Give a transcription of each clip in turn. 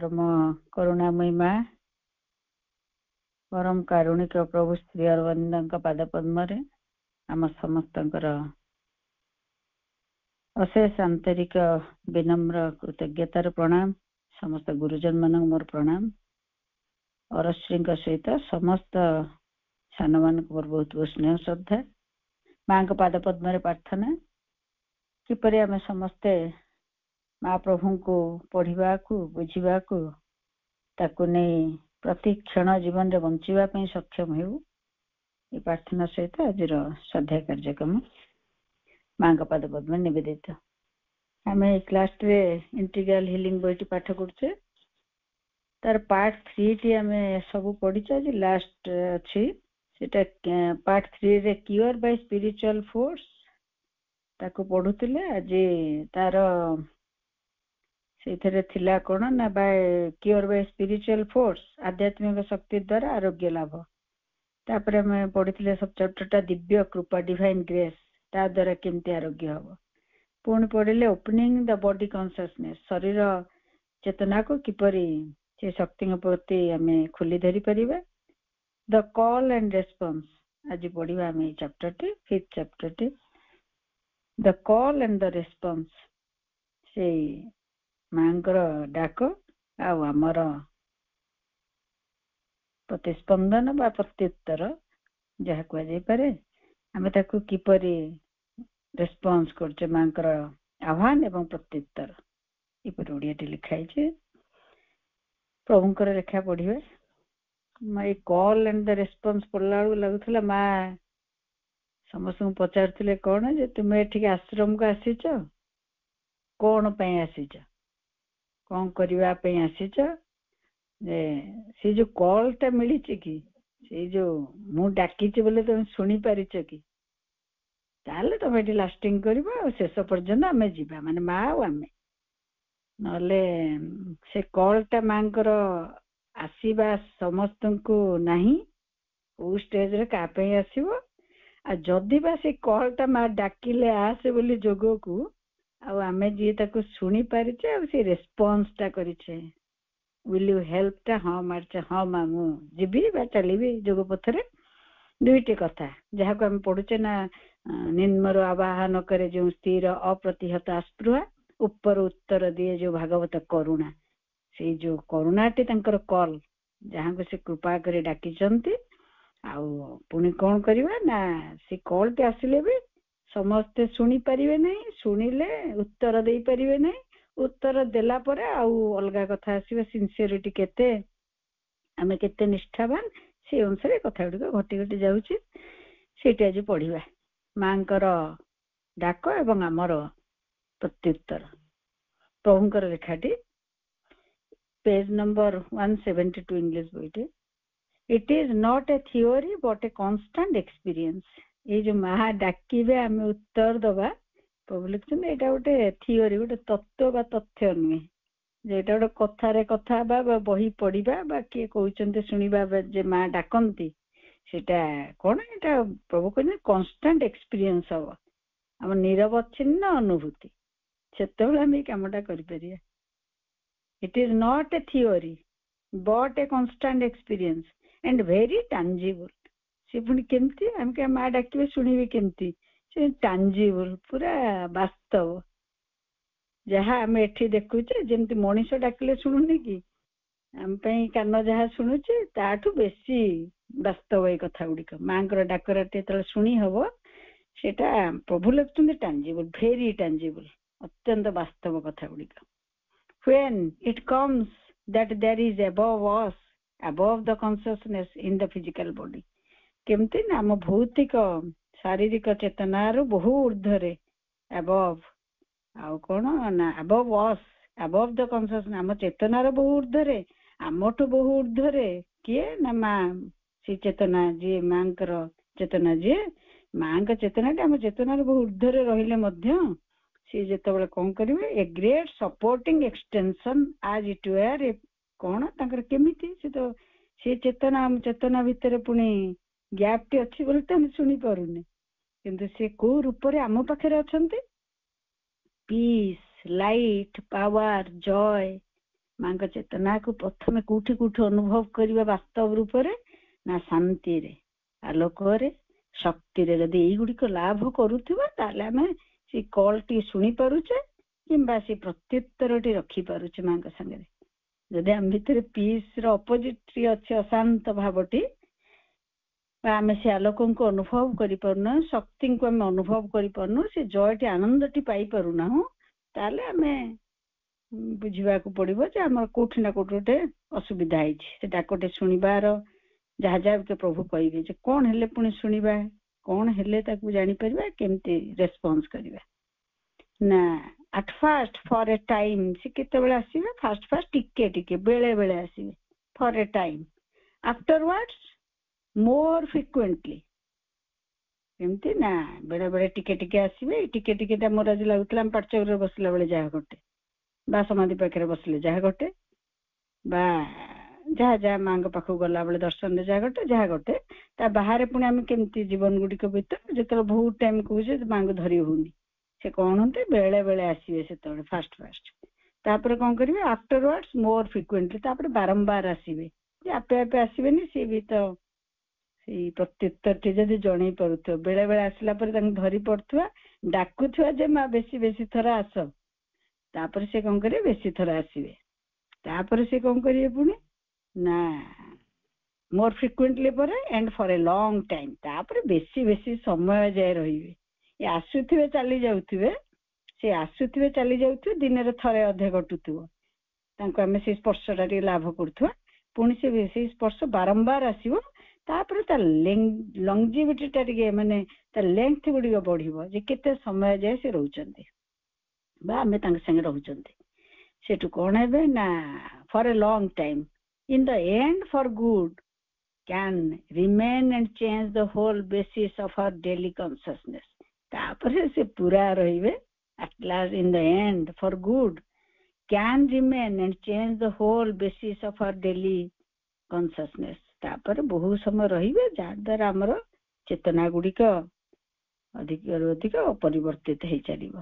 परम करुणामयी माँ परम कारुणिक प्रभु श्री अरविंद पाद पद्म आम समस्त अशेष आंतरिक विनम्र कृतज्ञतार प्रणाम समस्त गुरुजन मान मोर प्रणाम अरश्री सहित समस्त सान मान बहुत बहुत स्नेह श्रद्धा माँ पाद पद्म प्रार्थना किपरि आम समस्ते माँ प्रभु को पढ़ा बुझा ताकू नहीं प्रति क्षण जीवन रे बंचिबा पई सक्षम हेउ ये प्रार्थना सहित आज श्रद्धा कार्यक्रम माँ का पाद पद्म निवेदित आम क्लास रे इंटीग्रल हीलिंग बईटी पाठ करछे तार पार्ट 3 टी आम सब पढ़िछे आज लास्ट अछि सेटा पार्ट 3 रे क्योर बाय स्पिरिचुअल फोर्स ताको पढुतिले आज तार से थिला कोन ना by cure by spiritual force आध्यात्मिक शक्ति द्वारा आरोग्य लाभ तापर मैं पढ़िथिले सब चैप्टरटा दिव्य कृपा डिवाइन ग्रेस ता द्वारा केमती आरोग्य हबो पुणी पढ़िले ओपनिंग द बॉडी कॉन्शियसनेस शरीर चेतना को किपरि से शक्ति प्रति हमें खोली धरी परिबा द कॉल एंड रेस्पॉन्स आज पढ़िबा हमें chapter T 5th chapter T the call and the response से मांकर डाक आमर प्रतिस्पंदन बा प्रत्युत्तर जहाँ कहुपे आम ताकू किपरि रेस्पॉन्स करछे मांकर आह्वान एवं प्रत्युत्तर इपर ओडिया लिखाई प्रभुंकर लेखा पढ़िबे मैं कॉल एंड द रेस्पॉन्स पढ़ला लगुला माँ समस्त पचारुले कौन जे तुम एठिक आश्रम को आसीच कौन पे आसीच कौन करबा पे आसीच से जो कॉल टा मिली कि से जो मु डाकी बोले तुम शुणी पारिच कि ताले तुम ये लास्टिंग करबा शेष पर्यंत आम जीवा माने माँ आम नले से कॉल टा मांकर आसीबा समस्त को नहीं वो स्टेज रे का पे आसीबो आ जदि बा से कॉल टा माँ डाकिले आसे बोली जोग को आमे जी ताको शुणी पारिचे आ से रेस्पॉन्स टा करिचे विल यू हेल्प टा हाँ मारचे हाँ माँ मु जीवी बा चलिबी जोग पथरे दुईटी कथा जहाँ को आम पढ़ुचे ना निम्नर आवाहन करे जो स्थिर अप्रतिहत आस्पृहा ऊपर उत्तर दिए जो भागवत करुणा से जो करुणाटी तांकर कॉल जहाँ को से कृपा करे डाकिचंती आउ पुणी कौन करवा ना से कॉल टे आसिले भी समस्ते शुणी पारिबे नहीं शुणिले उत्तर दे पारिबे नहीं उत्तर देला परे आउ अलगा कथा आसीबे सिंसियरिटी केते आमे केते निष्ठावान से अनुसार कथा गुड़िक घटी घटी जाउची सेटा आज पढ़िबा मांकर डाक एवं आमर प्रत्युत्तर प्रभुंकर लेखाटी पेज नंबर 172 इंग्लिश बोईटे it is not a theory but a constant experience ये जो महा डाकिबे आमे उत्तर दबा प्रभु लिखछन एटा गोटे थियोरी गोटे तत्व बा तथ्य नुहे जेटा गोटे कथारे कथा बा बही पढ़िबा बा किए कहउचंते सुनिबा जे माँ डाकंती सेटा कोन एटा प्रभु कहने कांस्टेंट एक्सपीरियंस हो हम निरवच्छिन्न अनुभूति सेतेबेले हम ए कामटा करि परिया it is not a theory but a constant experience and very tangible से पुणी केमती हम के माँ डाकिबे सुनिबे केमती से टैंजिबल पूरा वास्तव जहाँ आम एठी देखुचे जेमती मनीष डाकिले शुणुनी कि आम पई कान जहाँ शुणुचे ताठू बेसी वास्तव ये कथा गुड़िक माँ डाकराटे तले शुणी हबो सेटा प्रभु लिखुचंते टैंजिबल वेरी टैंजिबल अत्यंत वास्तव कथा गुड़िक when it comes that there is above the consciousness in the physical body केमती ना आम भौतिक शारीरिक चेतना रु बहु ऊर्ध्वरे above आउ कोन ना above us above the consciousness आम चेतना रु बहु ऊर्ध्वरे आमठु बहु ऊर्ध्वरे किए ना माँ से चेतना जी मांकर चेतना जी माँ का चेतना आम चेतना रु बहु ऊर्ध्वरे रहिले मध्य सी जेतेबेले कौन करिवे ए ग्रेट सपोर्टिंग एक्सटेंशन आज इट वेयर कौन तांकर केमिति से तो से चेतना भितर पुणी गैप टी अच्छी बोले तो हम शुणी पारुने किंतु से को रूप रे आम पाखरे अछंती पीस लाइट पावर जॉय ମାଙ୍କ ଚେତନାକୁ ପ୍ରଥମେ କୋଉଠି କୋଉଠି ଅନୁଭବ କରିବା ବାସ୍ତବ ରୂପରେ ନା ଶାନ୍ତିରେ, ଆଲୋକରେ, ଶକ୍ତିରେ। ଯଦି ଏଇଗୁଡିକ ଲାଭ କରୁଥିବା ତାହେଲେ ଆମେ ସେ କଲଟି ଶୁଣି ପାରୁଛେ କିମ୍ବା ସେ ପ୍ରତ୍ୟୁତ୍ତରଟି ରଖିପାରୁଛେ ମାଙ୍କ ସାଙ୍ଗରେ। ଯଦି ଆମ ଭିତରେ ପିସ୍ ର ଅପୋଜିଟ ଅଛି ଅଶାନ୍ତ ଭାବଟି, ବା ଆମେ ସେ ଆଲୋକଙ୍କୁ ଅନୁଭବ କରିପାରୁନା, ଶକ୍ତିଙ୍କୁ ଆମେ ଅନୁଭବ କରିପାରୁନୁ, ସେ ଜୟଟି ଆନନ୍ଦଟି ପାଇପାରୁନାହୁଁ, ତାହେଲେ ଆମେ ବୁଝିବାକୁ ପଡିବ ଯେ ଆମର କୋଉଠି ନା କୋଉଠି ଗୋଟେ ଅସୁବିଧା ହେଇଛି। ସେ ଡାକଟେ ଶୁଣିବାର ଯାହା ଯାହା ପ୍ରଭୁ କହିବେ ଯେ କଣ ହେଲେ ପୁଣି ଶୁଣିବା, କଣ ହେଲେ ତାକୁ ଜାଣିପାରିବା, କେମିତି ରେସ୍ପନ୍ସ କରିବା। ନା at first for a time, ସେ କେତେବେଳେ ଆସିବେ? ଫାଷ୍ଟ ଟିକେ ଟିକେ ବେଳେ ବେଳେ ଆସିବେ, for a time. Afterwards more frequently. ଏମିତି ନା ବେଳେ ବେଳେ ଟିକେ ଟିକେ ଆସିବେ। ଟିକେ ଟିକେଟା ମୋର ଆଜି ଲାଗୁଥିଲା ଆମେ ପାଠଚକ୍ରରେ ବସିଲା ବେଳେ ଯାହା ଘଟେ, ବା ସମାଧି ପାଖରେ ବସିଲେ ଯାହା ଘଟେ, ବା ଯାହା ଯାହା ମାଙ୍କ ପାଖକୁ ଗଲାବେଳେ ଦର୍ଶନରେ ଯାହା ଘଟେ, ତା ବାହାରେ ପୁଣି ଆମେ କେମିତି ଜୀବନ ଗୁଡିକ ଭିତରେ ଯେତେବେଳେ ବହୁତ ଟାଇମ୍ କହୁଛେ ମାଙ୍କୁ ଧରି ହଉନି, ସେ କଣ ହୁଅନ୍ତି ବେଳେ ବେଳେ ଆସିବେ ସେତେବେଳେ ଫାଷ୍ଟ। ତାପରେ କଣ କରିବେ? ଆଫ୍ଟରୱାର୍ଡସ୍ ମୋର୍ ଫ୍ରିକ୍ୱେଣ୍ଟଲି, ତାପରେ ବାରମ୍ବାର ଆସିବେ। ଯେ ଆପେ ଆପେ ଆସିବେନି, ସିଏ ବି ତ ସେଇ ପ୍ରତ୍ୟୁତ୍ତରଟି ଯଦି ଜଣେଇ ପାରୁଥିବ, ବେଳେ ବେଳେ ଆସିଲା ପରେ ତାଙ୍କୁ ଧରି ପଡୁଥିବା, ଡାକୁଥିବା ଯେ ମା ବେଶୀ ବେଶୀ ଥର ଆସ, ତାପରେ ସେ କଣ କରିବେ? ବେଶୀ ଥର ଆସିବେ। ତାପରେ ସେ କଣ କରିବେ ପୁଣି ନା ମୋର୍ ଫ୍ରିକ୍ୱେଣ୍ଟଲି ପରେ and for a long time, ତାପରେ ବେଶୀ ବେଶୀ ସମୟ ଯାଏ ରହିବେ। ଏ ଆସୁଥିବେ ଚାଲି ଯାଉଥିବେ, ସେ ଆସୁଥିବେ ଚାଲି ଯାଉଥିବେ, ଦିନରେ ଥରେ ଅଧେ ଘଟୁଥିବ, ତାଙ୍କୁ ଆମେ ସେଇ ସ୍ପର୍ଶଟା ଟିକେ ଲାଭ କରୁଥିବା, ପୁଣି ସେ ସେଇ ସ୍ପର୍ଶ ବାରମ୍ବାର ଆସିବ। ତାପରେ ତା ଲଂଜିଭିଟି ଟା ଟିକେ ମାନେ ତା ଲେନ୍ଥ ଗୁଡିକ ବଢିବ, ଯେ କେତେ ସମୟ ଯାଏ ସେ ରହୁଛନ୍ତି ବା ଆମେ ତାଙ୍କ ସାଙ୍ଗେ ରହୁଛନ୍ତି। ସେଠୁ କଣ ହେବେ ନା for a long time, in the end for good can remain and change the whole basis of our daily consciousness. ତାପରେ ସେ ପୁରା ରହିବେ, at last in the end for good can remain and change the whole basis of our daily consciousness. ତାପରେ ବହୁ ସମୟ ରହିବେ, ଯାହା ଦ୍ୱାରା ଆମର ଚେତନା ଗୁଡିକ ଅଧିକରୁ ଅଧିକ ପରିବର୍ତ୍ତିତ ହେଇଚାଲିବ।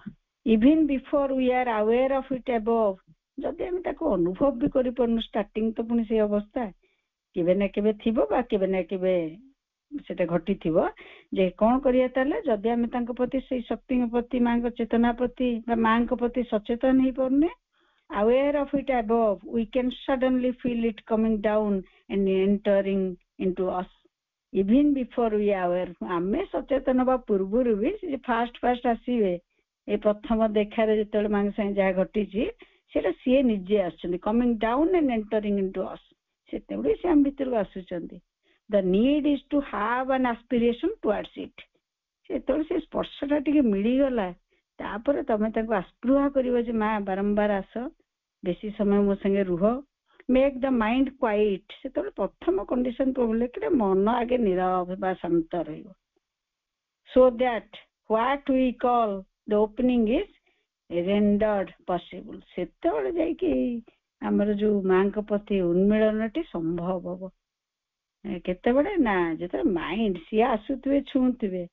Even before we are aware of it above, ଯଦି ଆମେ ତାକୁ ଅନୁଭବ ବି କରିପାରୁନୁ, ଷ୍ଟାର୍ଟିଂ ତ ପୁଣି ସେଇ ଅବସ୍ଥା କେବେ ନା କେବେ ଥିବ, ବା କେବେ ନା କେବେ ସେଟା ଘଟିଥିବ। ଯେ କଣ କରିବା ତାହେଲେ? ଯଦି ଆମେ ତାଙ୍କ ପ୍ରତି ସେଇ ଶକ୍ତିଙ୍କ ପ୍ରତି, ମାଙ୍କ ଚେତନା ପ୍ରତି ବା ମାଙ୍କ ପ୍ରତି ସଚେତନ ହେଇପାରୁନେ, aware of it above, we can suddenly feel it coming down and entering into us even before we are aware. ଆମେ ସଚେତନ ବା ପୂର୍ବରୁ ବି ସେ ଫାଷ୍ଟ ଆସିବେ, ଏ ପ୍ରଥମ ଦେଖାରେ ଯେତେବେଳେ ମାଙ୍କ ସାଙ୍ଗେ ଯାହା ଘଟିଛି ସେଟା ସିଏ ନିଜେ ଆସୁଛନ୍ତି, coming down and entering into ଅସ୍, ସେତେବେଳେ ସେ ଆମ ଭିତରକୁ ଆସୁଛନ୍ତି। ଦ ନିଡ୍ ଇଜ୍ ଟୁ ହାଭ୍ ଆନ୍ ଆସ୍ପିରେସନ୍ ଟୁୱାର୍ଡସ୍ ଇଟ୍। ସେତେବେଳେ ସେ ସ୍ପର୍ଶଟା ଟିକେ ମିଳିଗଲା, ତାପରେ ତମେ ତାଙ୍କୁ ଆସ୍ପୃହା କରିବ ଯେ ମା ବାରମ୍ବାର ଆସ, ବେଶୀ ସମୟ ମୋ ସାଙ୍ଗେ ରୁହ, ମେକ୍ ଦ ମାଇଣ୍ଡ କ୍ୱାଇଟ୍। ସେତେବେଳେ ପ୍ରଥମ କଣ୍ଡିସନ ପ୍ରୋବ୍ଲେମ କି ମନ ଆଗେ ନୀରବ ବା ଶାନ୍ତ ରହିବ, so that what we call the opening is rendered possible. ସେତେବେଳେ ଯାଇକି ଆମର ଯୋଉ ମାଙ୍କ ପ୍ରତି ଉନ୍ମିଳନଟି ସମ୍ଭବ ହବ। କେତେବେଳେ ନା ଯେତେବେଳେ ମାଇଣ୍ଡ ସିଏ ଆସୁଥିବେ, ଛୁଉଁଥିବେ,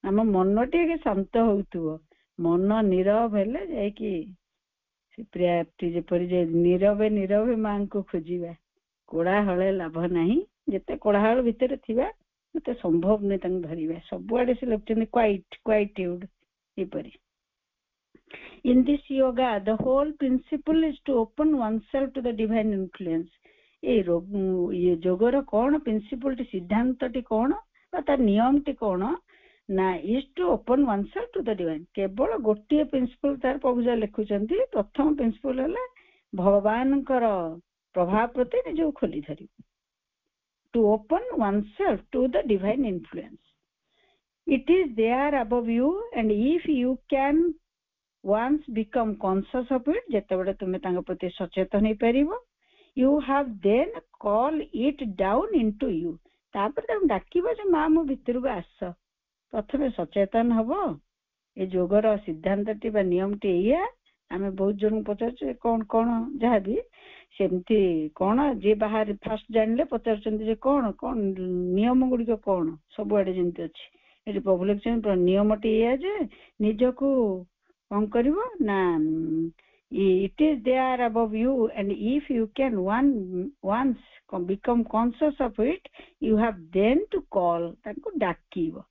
ଆମ ମନଟି ଆଗେ ଶାନ୍ତ ହଉଥିବ, ମନ ନୀରବ ହେଲେ ଯାଇକି ସେ ପ୍ରାପ୍ତି। ଯେପରି ଯେ ନୀରବେ ମାଙ୍କୁ ଖୋଜିବା, କୋଳାହଳ ଲାଭ ନାହିଁ। ଯେତେ କୋଳାହଳ ଭିତରେ ଥିବା ମତେ ସମ୍ଭବ ନୁହେଁ ତାଙ୍କୁ ଧରିବା, ସବୁଆଡେ ସେ ଲେଖୁଛନ୍ତି କ୍ୱାଇଟ୍ୟୁଡ୍। ଏପରି in this yoga the whole principle is to open oneself to the divine influence. ये ଯୋଗର କ'ଣ ପ୍ରିନ୍ସିପଲଟି, ସିଦ୍ଧାନ୍ତଟି କ'ଣ ବା ତାର ନିୟମଟି କ'ଣ ନା is to open oneself to the divine. କେବଳ ଗୋଟିଏ ପ୍ରିନ୍ସିପଲ ତାର ପ୍ରଭୁ ଯା ଲେଖୁଛନ୍ତି, ପ୍ରଥମ ପ୍ରିନ୍ସିପଲ ହେଲା ଭଗବାନଙ୍କର ପ୍ରଭାବ ପ୍ରତି ନିଜକୁ ଖୋଲି ଧରିବ, to open oneself to the divine influence. It is there above you, and if you can once become conscious of it, ଯେତେବେଳେ ତୁମେ ତାଙ୍କ ପ୍ରତି ସଚେତନ ହେଇପାରିବ, you have then call it down into you. ତାପରେ ତାଙ୍କୁ ଡାକିବ ଯେ ମା ମୋ ଭିତରକୁ ଆସ। ପ୍ରଥମେ ସଚେତନ ହବ, ଏ ଯୋଗର ସିଦ୍ଧାନ୍ତଟି ବା ନିୟମଟି ଏଇଆ। ଆମେ ବହୁତ ଜଣଙ୍କୁ ପଚାରୁଛୁ କ'ଣ କ'ଣ, ଯାହାବି ସେମିତି କ'ଣ, ଯିଏ ବାହାରେ ଫାଷ୍ଟ ଜାଣିଲେ ପଚାରୁଛନ୍ତି ଯେ କ'ଣ କ'ଣ ନିୟମ ଗୁଡିକ କ'ଣ, ସବୁଆଡେ ଯେମିତି ଅଛି। ଏଠି ପ୍ରଭୁ ଲେଖୁଛନ୍ତି ନିୟମଟି ଏଇଆ ଯେ ନିଜକୁ କ'ଣ କରିବ ନା it is there above you, and if you can once become conscious of it, you have then to call, ତାକୁ ଡାକିବ,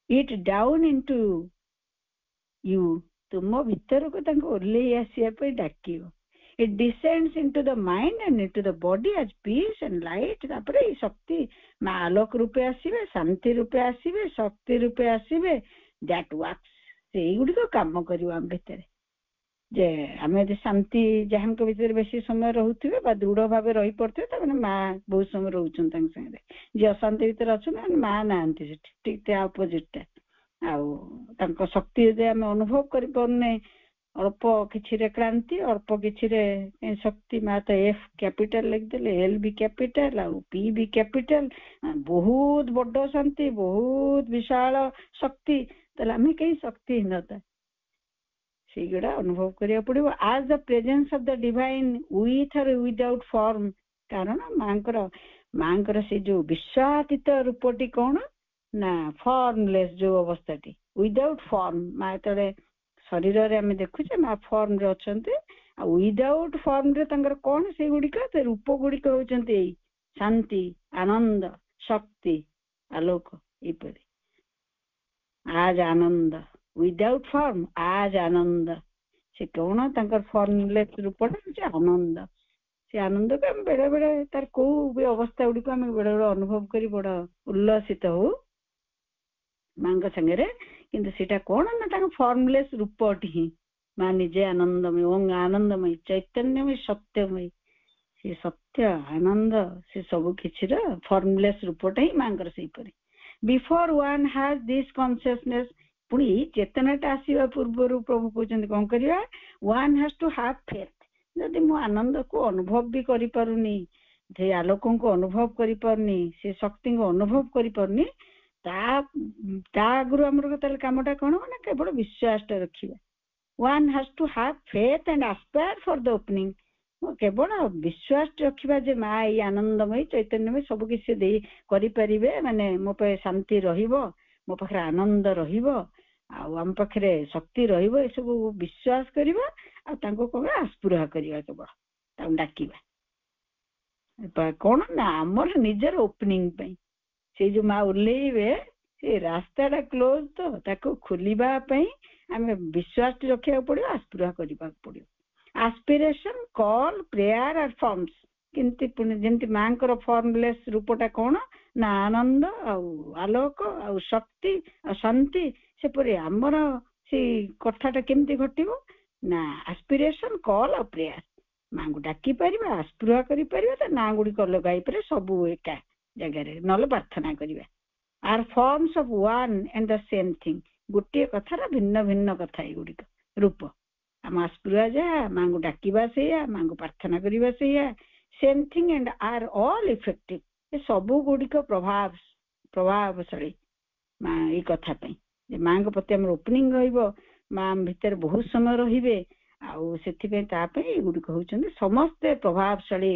it down into you, ତୁମ ଭିତରକୁ ତାଙ୍କୁ ଓହ୍ଲେଇ ଆସିବା ପାଇଁ ଡାକିବ। it descends into the mind and into the body as peace and light। ତାପରେ ଏଇ ଶକ୍ତି ମା ଆଲୋକ ରୂପେ ଆସିବେ, ଶାନ୍ତି ରୂପେ ଆସିବେ, ଶକ୍ତି ରୂପେ ଆସିବେ, that works, ସେଇଗୁଡ଼ିକ କାମ କରିବ ଆମ ଭିତରେ। ଯେ ଆମେ ଯଦି ଶାନ୍ତି ଯାହାଙ୍କ ଭିତରେ ବେଶୀ ସମୟ ରହୁଥିବେ ବା ଦୃଢ ଭାବେ ରହିପଡୁଥିବେ, ତାମାନେ ମା ବହୁତ ସମୟ ରହୁଛନ୍ତି ତାଙ୍କ ସାଙ୍ଗରେ। ଯିଏ ଅଶାନ୍ତି ଭିତରେ ଅଛନ୍ତି ମା ନାହାନ୍ତି ସେଠି, ଠିକ ତା ଅପୋଜିଟ ଟା। ଆଉ ତାଙ୍କ ଶକ୍ତି ଯଦି ଆମେ ଅନୁଭବ କରିପାରୁନେ, ଅଳ୍ପ କିଛିରେ କ୍ଳାନ୍ତି, ଅଳ୍ପ କିଛିରେ ଶକ୍ତି, ମା ତ ଏଫ୍ କ୍ୟାପିଟାଲ ଲେଖିଦେଲେ, ଏଲ୍ ବି କ୍ୟାପିଟାଲ ଆଉ ପି ବି କ୍ୟାପିଟାଲ, ବହୁତ ବଡ ଶାନ୍ତି, ବହୁତ ବିଶାଳ ଶକ୍ତି, ତାହେଲେ ଆମେ କେହି ଶକ୍ତିହୀନତା ସେଇଗୁଡା ଅନୁଭବ କରିବାକୁ ପଡିବ। as the presence of the divine with or without form। କାରଣ ମାଙ୍କର ସେ ଯୋଉ ବିଶ୍ୱାତୀତ ରୂପଟି କଣ ନା ଫର୍ମଲେସ୍ ଯୋଉ ଅବସ୍ଥାଟି, ୱିଦାଉଟ୍ ଫର୍ମ। ମା ଯେତେବେଳେ ଶରୀରରେ ଆମେ ଦେଖୁଛେ ମା ଫର୍ମରେ ଅଛନ୍ତି, ଆଉ ୱିଦାଉଟ୍ ଫର୍ମରେ ତାଙ୍କର କଣ ସେଇଗୁଡିକ, ସେ ରୂପ ଗୁଡିକ ହଉଛନ୍ତି ଏଇ ଶାନ୍ତି, ଆନନ୍ଦ, ଶକ୍ତି, ଆଲୋକ, ଏଇପରି। आज आनंद, विदाउट फॉर्म आज आनंद। से कौन तांकर फॉर्मलेस रूपटा से आनंद। से आनंद को हम बेड़े बेड़े तार को भी अवस्था गुड़ी को हम बेड़े बेड़े अनुभव करी बड़ा उल्लसित हो मांग संगे। किंतु सीटा कौन ना तांकर फॉर्मलेस रूपटी ही मां निजे आनंदमय, ओं आनंदमय, चैतन्यमय, सत्यमय। से सत्य आनंद से सब किछिर फॉर्मलेस रूपटा ही मांगर सेही परी। before one has this consciousness, पुणी चेतनाटा आसीबा पूर्वरु प्रभु कहउछन्ति कोन करिया, one has to have faith। जदि मु आनंद को अनुभव भी करि पारुनी, जे आलोकन को अनुभव करि पारुनी, से शक्ति को अनुभव करि पारुनी, ता गुरु हमर तले कामटा कोन ना केवल विश्वास रखिबा। one has to have faith and aspire for the opening। केवल विश्वास रखिबा जे मा ई आनंदमय, चैतन्यमय सब किसी दे करि परिबे, माने मो पे शांति रहिबो, मो पाखरे आनंद रहिबो, आ हम पाखरे शक्ति रहिबो, ए सब विश्वास करिबा। आ तांको कोन आस्पुरा करिबा, केवल तां डाकिबा कोन ना हमर निजर ओपनिंग पे। से जो मा उल्लेइबे से रास्ताटा क्लोज, तो ताको खोलिबा पे हमें विश्वास रखिया पड़िबो, आस्पुरा करिबा पड़िबो। aspiration, call, prayer are forms। किंतु पुणे जेंति मांकर फॉर्मलेस रूपटा कोन ना आनंद आलोक आ शक्ति आ शांति, से परे हमर से कथाटा केमति घटिबो ना एस्पिरेशन, कॉल आ प्रेयर। मांगु डाकी परिबा, आस्पुरा करि परिबा, त ना गुडी को लगाई परे सब एका जगह रे नले प्रार्थना करिबा। Are forms of one and the same thing. गोटे कथार भिन्न भिन्न कथा ए गुडी रूप। आम आस्पुरा जा मांगु डाकिबा सेया, मांगु प्रार्थना करिबा सेया, same thing and are all effective. ये सब गुडिक प्रभावशाली मां ए कथा पे। जे मांग प्रति हमर ओपनिंग रहइबो, मां भीतर बहुत समय रहिबे, आ सेथि पे ता पे ए गुडिक होचंदी समस्त प्रभावशाली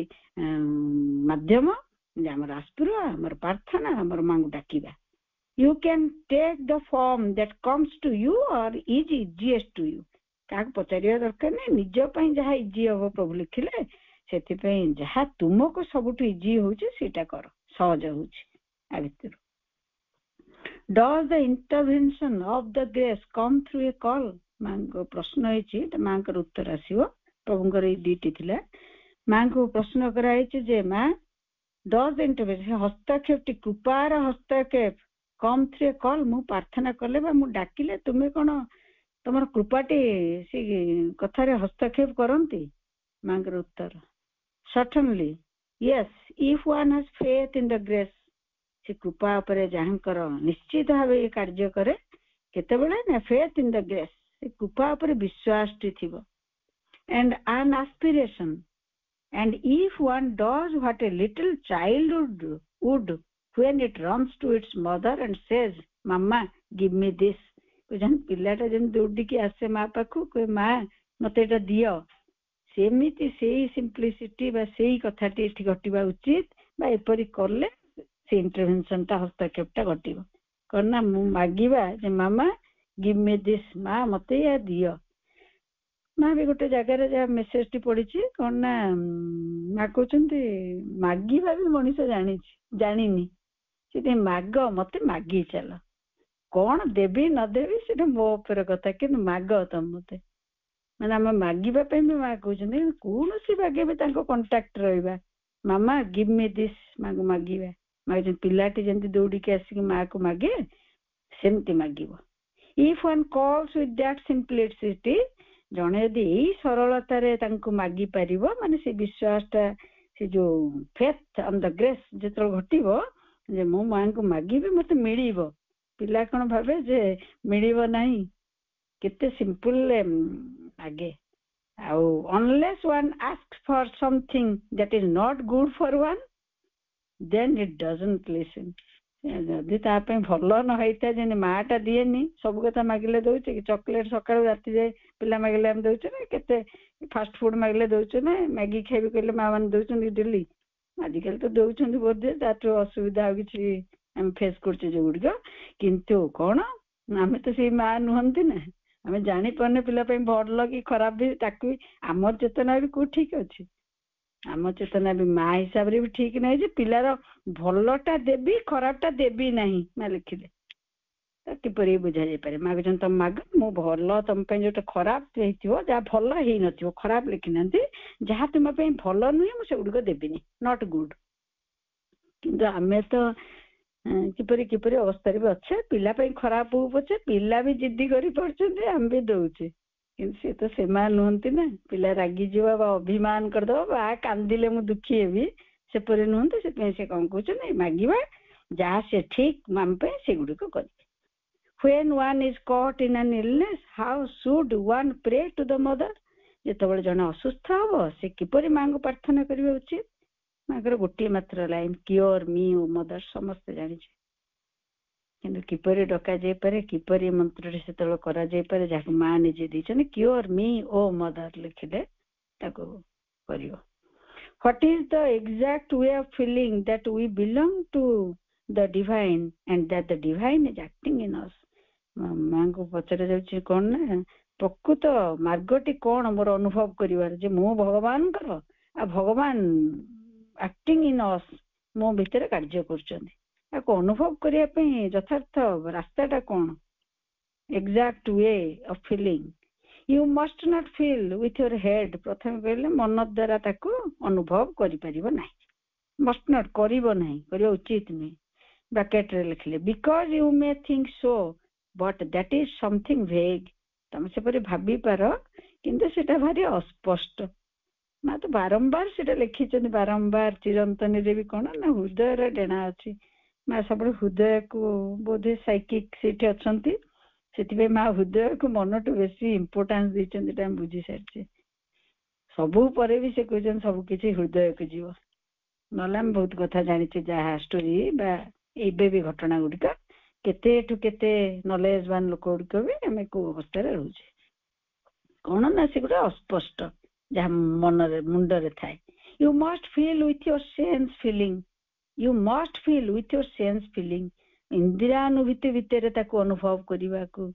माध्यम। जे हमर आस्पुरा, हमर प्रार्थना, हमर मांगु डाकिबा। You can take the form that comes to you or is easiest to you। काक पचारिया दरकार नै, निज पई जहा इजी हो प्रभु लिखिले, सेति पई जहा तुमको सबटु इजी होची सेटा कर, सहज होची आ भितर। Does the intervention of the grace come through a call? मांको प्रश्न हेची, त मांकर उत्तर आसीबो। प्रभुंकर ई डीटी थिला, मांको प्रश्न कराइछि जे मा does the intervention, हस्तक्षेप, कृपार हस्तक्षेप come through a call। मु प्रार्थना करले बा मु डाकिले तुमे कोन तमर कृपाटी से कथारे हस्तक्षेप करंती? मांगर उत्तर certainly yes, if one has faith in the grace। से कृपा उपरे जहांकर निश्चित भावे ये कार्य करे केतेबेले ना faith in the grace, से कृपा उपरे विश्वास थिबो। and an aspiration, and if one does what a little child would when it runs to its mother and says, mama give me this। जन पिलाटा जन दौड़िकी आसे माँ पाखु कोई माँ मत एटा दियो, सेमिति सेही सिंप्लिसिटी बा सेही कथाटी एठी घटिबा उचित, बा एपरि करले से इंटरवेंशनटा हस्तक्षेपटा घटिबो। करना मु मागिबा जे मामा गिव मी दिस, माँ मते या दियो। ମା ବି ଗୋଟେ ଜାଗାରେ ଯାହା ମେସେଜ ଟି ପଢିଛି କଣ ନା ମା କହୁଛନ୍ତି ମାଗିବା ବି ମଣିଷ ଜାଣିନି, ସେଥିପାଇଁ ମାଗ ମତେ ମାଗି ଚାଲ, କଣ ଦେବି ନଦେବି ସେଟା ମୋ ଉପରେ କଥା, କିନ୍ତୁ ମାଗ ତମ ମତେ। ମାନେ ଆମେ ମାଗିବା ପାଇଁ ବି ମା କହୁଛନ୍ତି, କୌଣସି ବାଗେ ବି ତାଙ୍କ କଣ୍ଟାକ୍ଟ ରହିବା, ମାମା ଗିଭ୍ ମି ଦିସ୍, ମାଗୁ ମାଗିବା। ମାଗୁଛନ୍ତି ପିଲାଟି ଯେମିତି ଦୌଡ଼ିକି ଆସିକି ମା କୁ ମାଗେ ସେମିତି ମାଗିବ। If one calls with that simplicity, ଜଣେ ଯଦି ଏଇ ସରଳତାରେ ତାଙ୍କୁ ମାଗି ପାରିବ, ମାନେ ସେ ବିଶ୍ୱାସ ଟା, ସେ ଯୋଉ ଫେଥ୍ ଅନ୍ ଦ ଗ୍ରେସ୍ ଯେତେବେଳେ ଘଟିବ ଯେ ମୁଁ ମାଙ୍କୁ ମାଗିବି ମତେ ମିଳିବ, ପିଲା କଣ ଭାବେ ଯେ ମିଳିବ ନାହିଁ, କେତେ ସିମ୍ପଲ ଆଗେ। ଆଉ unless one asks for something that is not good for one, then it doesn't listen. ଯଦି ତା ପାଇଁ ଭଲ ନ ହେଇଥାଏ, ଯେମିତି ମା ଟା ଦିଏନି, ସବୁ କଥା ମାଗିଲେ ଦଉଛି କି, ଚକୋଲେଟ ସକାଳୁ ରାତି ଯାଏ ପିଲା ମାଗିଲେ ଆମେ ଦଉଛୁ ନା, କେତେ ଫାଷ୍ଟ ଫୁଡ ମାଗିଲେ ଦଉଛୁ ନା, ମ୍ୟାଗି ଖାଇବି କହିଲେ ମା ମାନେ ଦଉଛନ୍ତି ଡେଲି, ଆଜିକାଲି ତ ଦଉଛନ୍ତି ବୋଧେ, ତାଠୁ ଅସୁବିଧା ଆଉ କିଛି ଆମେ ଫେସ୍ କରୁଛେ ଯୋଉଗୁଡିକ, କିନ୍ତୁ କଣ ଆମେ ତ ସେଇ ମା ନୁହନ୍ତି ନା, ଆମେ ଜାଣିପାରୁନେ ପିଲା ପାଇଁ ଭଲ କି ଖରାପ ବି, ତାକୁ ବି ଆମର ଚେତନା ବି କୋଉ ଠିକ ଅଛି, ଆମ ଚେତନା ବି ମା ହିସାବରେ ବି ଠିକ ନାହିଁ ଯେ ପିଲାର ଭଲଟା ଦେବି ଖରାପଟା ଦେବି ନାହିଁ। ମା ଲେଖିଲେ କିପରି ବୁଝା ଯାଇପାରେ, ମା କହୁଛନ୍ତି ତମ ମାଗ, ମୁଁ ଭଲ ତମ ପାଇଁ ଯୋଉଟା ଖରାପ ହେଇଥିବ, ଯାହା ଭଲ ହେଇନଥିବ, ଖରାପ ଲେଖିନାହାନ୍ତି, ଯାହା ତୁମ ପାଇଁ ଭଲ ନୁହେଁ ମୁଁ ସେଗୁଡିକ ଦେବିନି, ନଟ୍ ଗୁଡ୍। କିନ୍ତୁ ଆମେ ତ କିପରି କିପରି ଅବସ୍ଥାରେ ବି ଅଛେ, ପିଲା ପାଇଁ ଖରାପ ହଉ ପଛେ, ପିଲା ବି ଜିଦ୍ଦି କରିପାରୁଛନ୍ତି, ଆମେ ବି ଦଉଛେ, କିନ୍ତୁ ସେ ତ ସେମାନେ ନୁହନ୍ତି ନା, ପିଲା ରାଗିଯିବ ବା ଅଭିମାନ କରିଦବ ବା କାନ୍ଦିଲେ ମୁଁ ଦୁଃଖୀ ହେବି, ସେପରି ନୁହନ୍ତି। ସେଥିପାଇଁ ସେ କଣ କହୁଛନ୍ତି, ମାଗିବା ଯାହା ସେ ଠିକ ଆମ ପାଇଁ ସେଗୁଡିକ କରିବେ। When one is caught in an illness, how should one pray to the mother? ଯେତେବେଳେ ଜଣେ ଅସୁସ୍ଥ ହବ ସେ କିପରି ମାଙ୍କୁ ପ୍ରାର୍ଥନା କରିବା ଉଚିତ? ମାଙ୍କର ଗୋଟିଏ ମାତ୍ର ଲାଇନ, କିଓର ମି ଓ ମଦର, ସମସ୍ତେ ଜାଣିଛେ, କିନ୍ତୁ କିପରି ଡକା ଯାଇପାରେ, କିପରି ମନ୍ତ୍ରଟି ସେତେବେଳେ କରାଯାଇପାରେ, ଯାହାକୁ ମା ନିଜେ ଦେଇଛନ୍ତି, କିଓର ମି ଓ ମଦର ଲେଖିଲେ ତାକୁ କରିବ। What is the exact way of feeling that we belong to the divine and that the divine is acting in us? ମାଙ୍କୁ ପଚରା ଯାଉଛି କଣ ନା, ପ୍ରକୃତ ମାର୍ଗଟି କଣ ମୋର ଅନୁଭବ କରିବାର, ଯେ ମୁଁ ଭଗବାନଙ୍କର, ଆଉ ଭଗବାନ ଆକ୍ଟିଂ ଇନ୍ ଅସ୍, ମୋ ଭିତରେ କାର୍ଯ୍ୟ କରୁଛନ୍ତି, ତାକୁ ଅନୁଭବ କରିବା ପାଇଁ ଯଥାର୍ଥ ରାସ୍ତାଟା କଣ? Exact way of feeling, you must not feel with your head, ପ୍ରଥମେ କହିଲେ ମନ ଦ୍ୱାରା ତାକୁ ଅନୁଭବ କରିପାରିବ ନାହିଁ, must not, କରିବ ନାହିଁ, କରିବା ଉଚିତ ନୁହେଁ। ବ୍ରାକେଟରେ ଲେଖିଲେ, because you may think so but that is something vague, ତମେ ସେପରି ଭାବିପାର କିନ୍ତୁ ସେଟା ଭାରି ଅସ୍ପଷ୍ଟ। ମା ତ ବାରମ୍ବାର ସେଟା ଲେଖିଛନ୍ତି, ବାରମ୍ବାର ଚିରନ୍ତନୀରେ ବି କଣ ନା ହୃଦୟର ଡେଣା ଅଛି, ମା ସବୁବେଳେ ହୃଦୟକୁ ବୋଧେ ସାଇକିକ ସେଠି ଅଛନ୍ତି, ସେଥିପାଇଁ ମା ହୃଦୟକୁ ମନଠୁ ବେଶୀ ଇମ୍ପୋର୍ଟାନ୍ସ ଦେଇଛନ୍ତି, ଏଟା ଆମେ ବୁଝି ସାରିଛେ। ସବୁ ପରେ ବି ସେ କହୁଛନ୍ତି ସବୁ କିଛି ହୃଦୟକୁ ଯିବ, ନହେଲେ ଆମେ ବହୁତ କଥା ଜାଣିଛେ, ଯାହା ଷ୍ଟୋରି ବା ଏବେ ବି ଘଟଣା ଗୁଡିକ, କେତେଠୁ କେତେ ନଲେଜବାନ ଲୋକ ଗୁଡିକ ବି ଆମେ କୋଉ ଅବସ୍ଥାରେ ରହୁଛେ, କଣ ନା ସେଗୁଡା ଅସ୍ପଷ୍ଟ ଯାହା ମନରେ ମୁଣ୍ଡରେ ଥାଏ। You must feel with your sense feeling, you must feel with your sense feeling, ଇନ୍ଦ୍ରିୟାନୁଭୂତି ଭିତରେ ତାକୁ ଅନୁଭବ କରିବାକୁ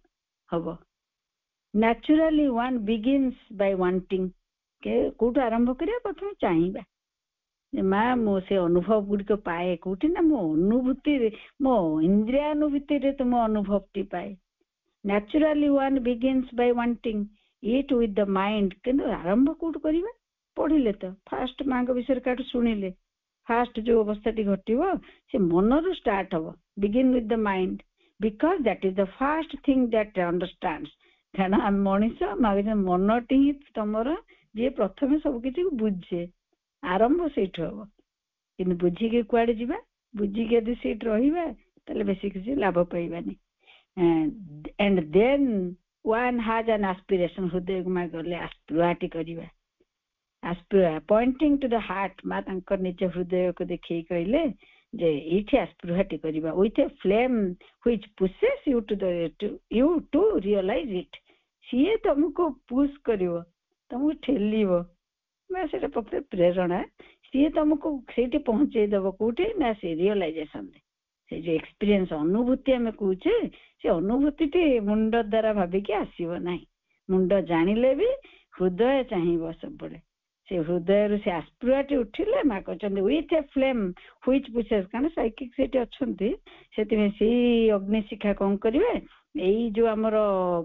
ହବ। Naturally one begins by wanting, କୋଉଠୁ ଆରମ୍ଭ କରିବା, ପ୍ରଥମେ ଚାହିଁବା, ମା ମୁଁ ସେ ଅନୁଭବ ଗୁଡିକ ପାଏ କୋଉଠି ନା, ମୋ ଅନୁଭୂତିରେ, ମୋ ଇନ୍ଦ୍ରିୟାନୁଭୂତିରେ ତୁମ ଅନୁଭବଟି ପାଏ। Naturally one begins by wanting it with the mind, କିନ୍ତୁ ଆରମ୍ଭ କୋଉଠୁ କରିବା? ପଢିଲେ ତ, ଫାଷ୍ଟ ମାଙ୍କ ବିଷୟରେ କାଠୁ ଶୁଣିଲେ, ଫାଷ୍ଟ ଯୋଉ ଅବସ୍ଥାଟି ଘଟିବ ସେ ମନରୁ ଷ୍ଟାର୍ଟ ହବ, begin with the mind, because that is the first thing that understands, କାରଣ ଆମେ ମଣିଷ, ମନଟି ହିଁ ତମର ଯିଏ ପ୍ରଥମେ ସବୁ କିଛି ବୁଝେ, ଆରମ୍ଭ ସେଇଠୁ ହବ। କିନ୍ତୁ ବୁଝିକି କୁଆଡେ ଯିବା, ବୁଝିକି ଯଦି ସେଇଠି ରହିବା ତାହେଲେ ବେଶୀ କିଛି ଲାଭ ପାଇବାନି। and then one has an aspiration, ହୃଦୟକୁ ମା ଗଲେ ଆସ୍ପୃହାଟି କରିବା, ଆସ୍ପୃହା pointing to the heart, ମା ତାଙ୍କ ନିଜ ହୃଦୟକୁ ଦେଖେଇ କହିଲେ ଯେ ଏଇଠି ଆସ୍ପୃହାଟି କରିବା, with a flame which pushes you to realize it, ସିଏ ତମକୁ ପୁsh କରିବ, ତମକୁ ଠେଲିବ, ସେଟା ପ୍ରକୃତ ପ୍ରେରଣା, ସିଏ ତମକୁ ସେଇଠି ପହଞ୍ଚେଇ ଦବ, କୋଉଠି ନା ସେ ରିଅଲାଇଜେସନରେ, ସେ ଯୋଉ ଏକ୍ସପିରିଏନ୍ସ ଅନୁଭୂତି ଆମେ କହୁଛେ, ସେ ଅନୁଭୂତିଟି ମୁଣ୍ଡ ଦ୍ୱାରା ଭାବିକି ଆସିବ ନାହିଁ, ମୁଣ୍ଡ ଜାଣିଲେ ବି ହୃଦୟ ଚାହିଁବ ସବୁବେଳେ। ସେ ହୃଦୟରୁ ସେ ଆସ୍ପୃହାଟି ଉଠିଲେ ମା କହିଛନ୍ତି ୱିଥ୍ ଏ ଫ୍ଲେମ୍ ହୁଇଚ୍ ପୁସେସ୍, କାରଣ ସାଇକିକ୍ ସେଠି ଅଛନ୍ତି, ସେଥିପାଇଁ ସେଇ ଅଗ୍ନିଶିଖା କଣ କରିବେ, ଏଇ ଯୋଉ ଆମର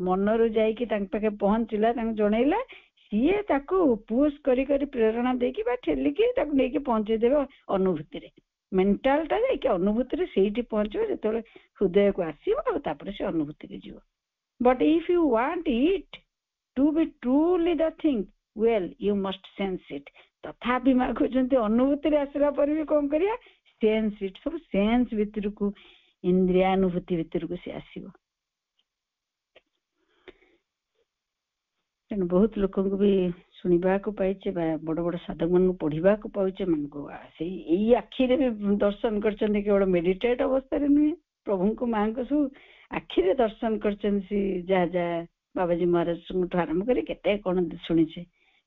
ମନରୁ ଯାଇକି ତାଙ୍କ ପାଖେ ପହଞ୍ଚିଲା, ତାଙ୍କୁ ଜଣେଇଲା, ସିଏ ତାକୁ ପୁସ୍ କରି କରି ପ୍ରେରଣା ଦେଇକି ବା ଠେଲିକି ତାକୁ ନେଇକି ପହଞ୍ଚେଇଦେବେ ଅନୁଭୂତିରେ। ମେଣ୍ଟାଲଟା ଯାଇକି ଅନୁଭୂତିରେ ସେଇଠି ପହଞ୍ଚିବ ଯେତେବେଳେ ହୃଦୟକୁ ଆସିବ, ଆଉ ତାପରେ ସେ ଅନୁଭୂତିରେ ଯିବ। But if you want it to be truly the thing, well you must sense it. ତଥାପି ମା କହୁଛନ୍ତି ଅନୁଭୂତିରେ ଆସିଲା ପରେ ବି କଣ କରିବା, ସେନ୍ସ ଇଟ୍। ସବୁ ସେନ୍ସ ଭିତରକୁ, ଇନ୍ଦ୍ରିୟାନୁଭୂତି ଭିତରକୁ ସେ ଆସିବ। ତେଣୁ ବହୁତ ଲୋକଙ୍କୁ ବି ଶୁଣିବାକୁ ପାଇଛେ ବା ବଡ ବଡ ସାଧକମାନଙ୍କୁ ପଢିବାକୁ ପାଉଛେ, ମାନଙ୍କୁ ସେଇ ଏଇ ଆଖିରେ ବି ଦର୍ଶନ କରିଛନ୍ତି, କେବଳ ମେଡିଟେଟ୍ ଅବସ୍ଥାରେ ନୁହେଁ, ପ୍ରଭୁଙ୍କୁ ମାଙ୍କୁ ସବୁ ଆଖିରେ ଦର୍ଶନ କରିଛନ୍ତି। ଯାହା ଯାହା ବାବାଜୀ ମହାରାଜଙ୍କଠୁ ଆରମ୍ଭ କରି କେତେ କଣ ଶୁଣିଛେ,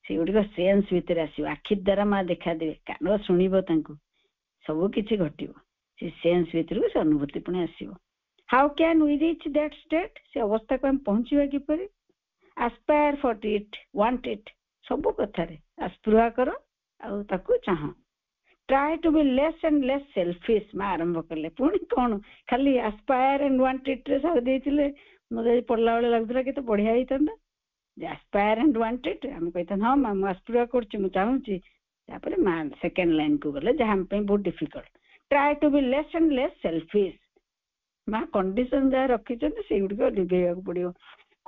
ସେଗୁଡିକ ସେନ୍ସ ଭିତରେ ଆସିବ। ଆଖି ଦ୍ୱାରା ମା ଦେଖାଦେବେ, କାନ ଶୁଣିବ, ତାଙ୍କୁ ସବୁ କିଛି ଘଟିବ। ସେ ସେନ୍ସ ଭିତରକୁ ସେ ଅନୁଭୂତି ପୁଣି ଆସିବ। How can we reach that state? ସେ ଅବସ୍ଥାକୁ ଆମେ ପହଞ୍ଚିବା କିପରି? Aspire for it, want it, ସବୁ କଥାରେ ଆସ୍ପୃହା କର ଆଉ ତାକୁ ଚାହଁ। Try to be less and less selfish, ମା ଆରମ୍ଭ କଲେ। ପୁଣି କଣ ଖାଲି ଆସ୍ପାୟାର ଆଣ୍ଡ ୱାଣ୍ଟ ଇଟ୍ ରେ ସାରି ଦେଇଥିଲେ, ମୋତେ ପଢିଲା ବେଳେ ଲାଗୁଥିଲା କେତେ ବଢିଆ ହେଇଥାନ୍ତା। ଆସ୍ପାୟାର ଆଣ୍ଡ ୱାଣ୍ଟ ଇଟ୍ ଆମେ କହିଥାନ୍ତି ହଁ ମା ମୁଁ ଆସ୍ପୃହା କରୁଛି, ମୁଁ ଚାହୁଁଛି। ତାପରେ ମା ସେକେଣ୍ଡ ଲାଇନ୍ କୁ ଗଲେ, ଯାହା ଆମ ପାଇଁ ବହୁତ difficult. Try to be less and less selfish. ମା କଣ୍ଡିସନ ଯାହା ରଖିଛନ୍ତି ସେଇଗୁଡିକ ଲିଭେଇବାକୁ ପଡିବ।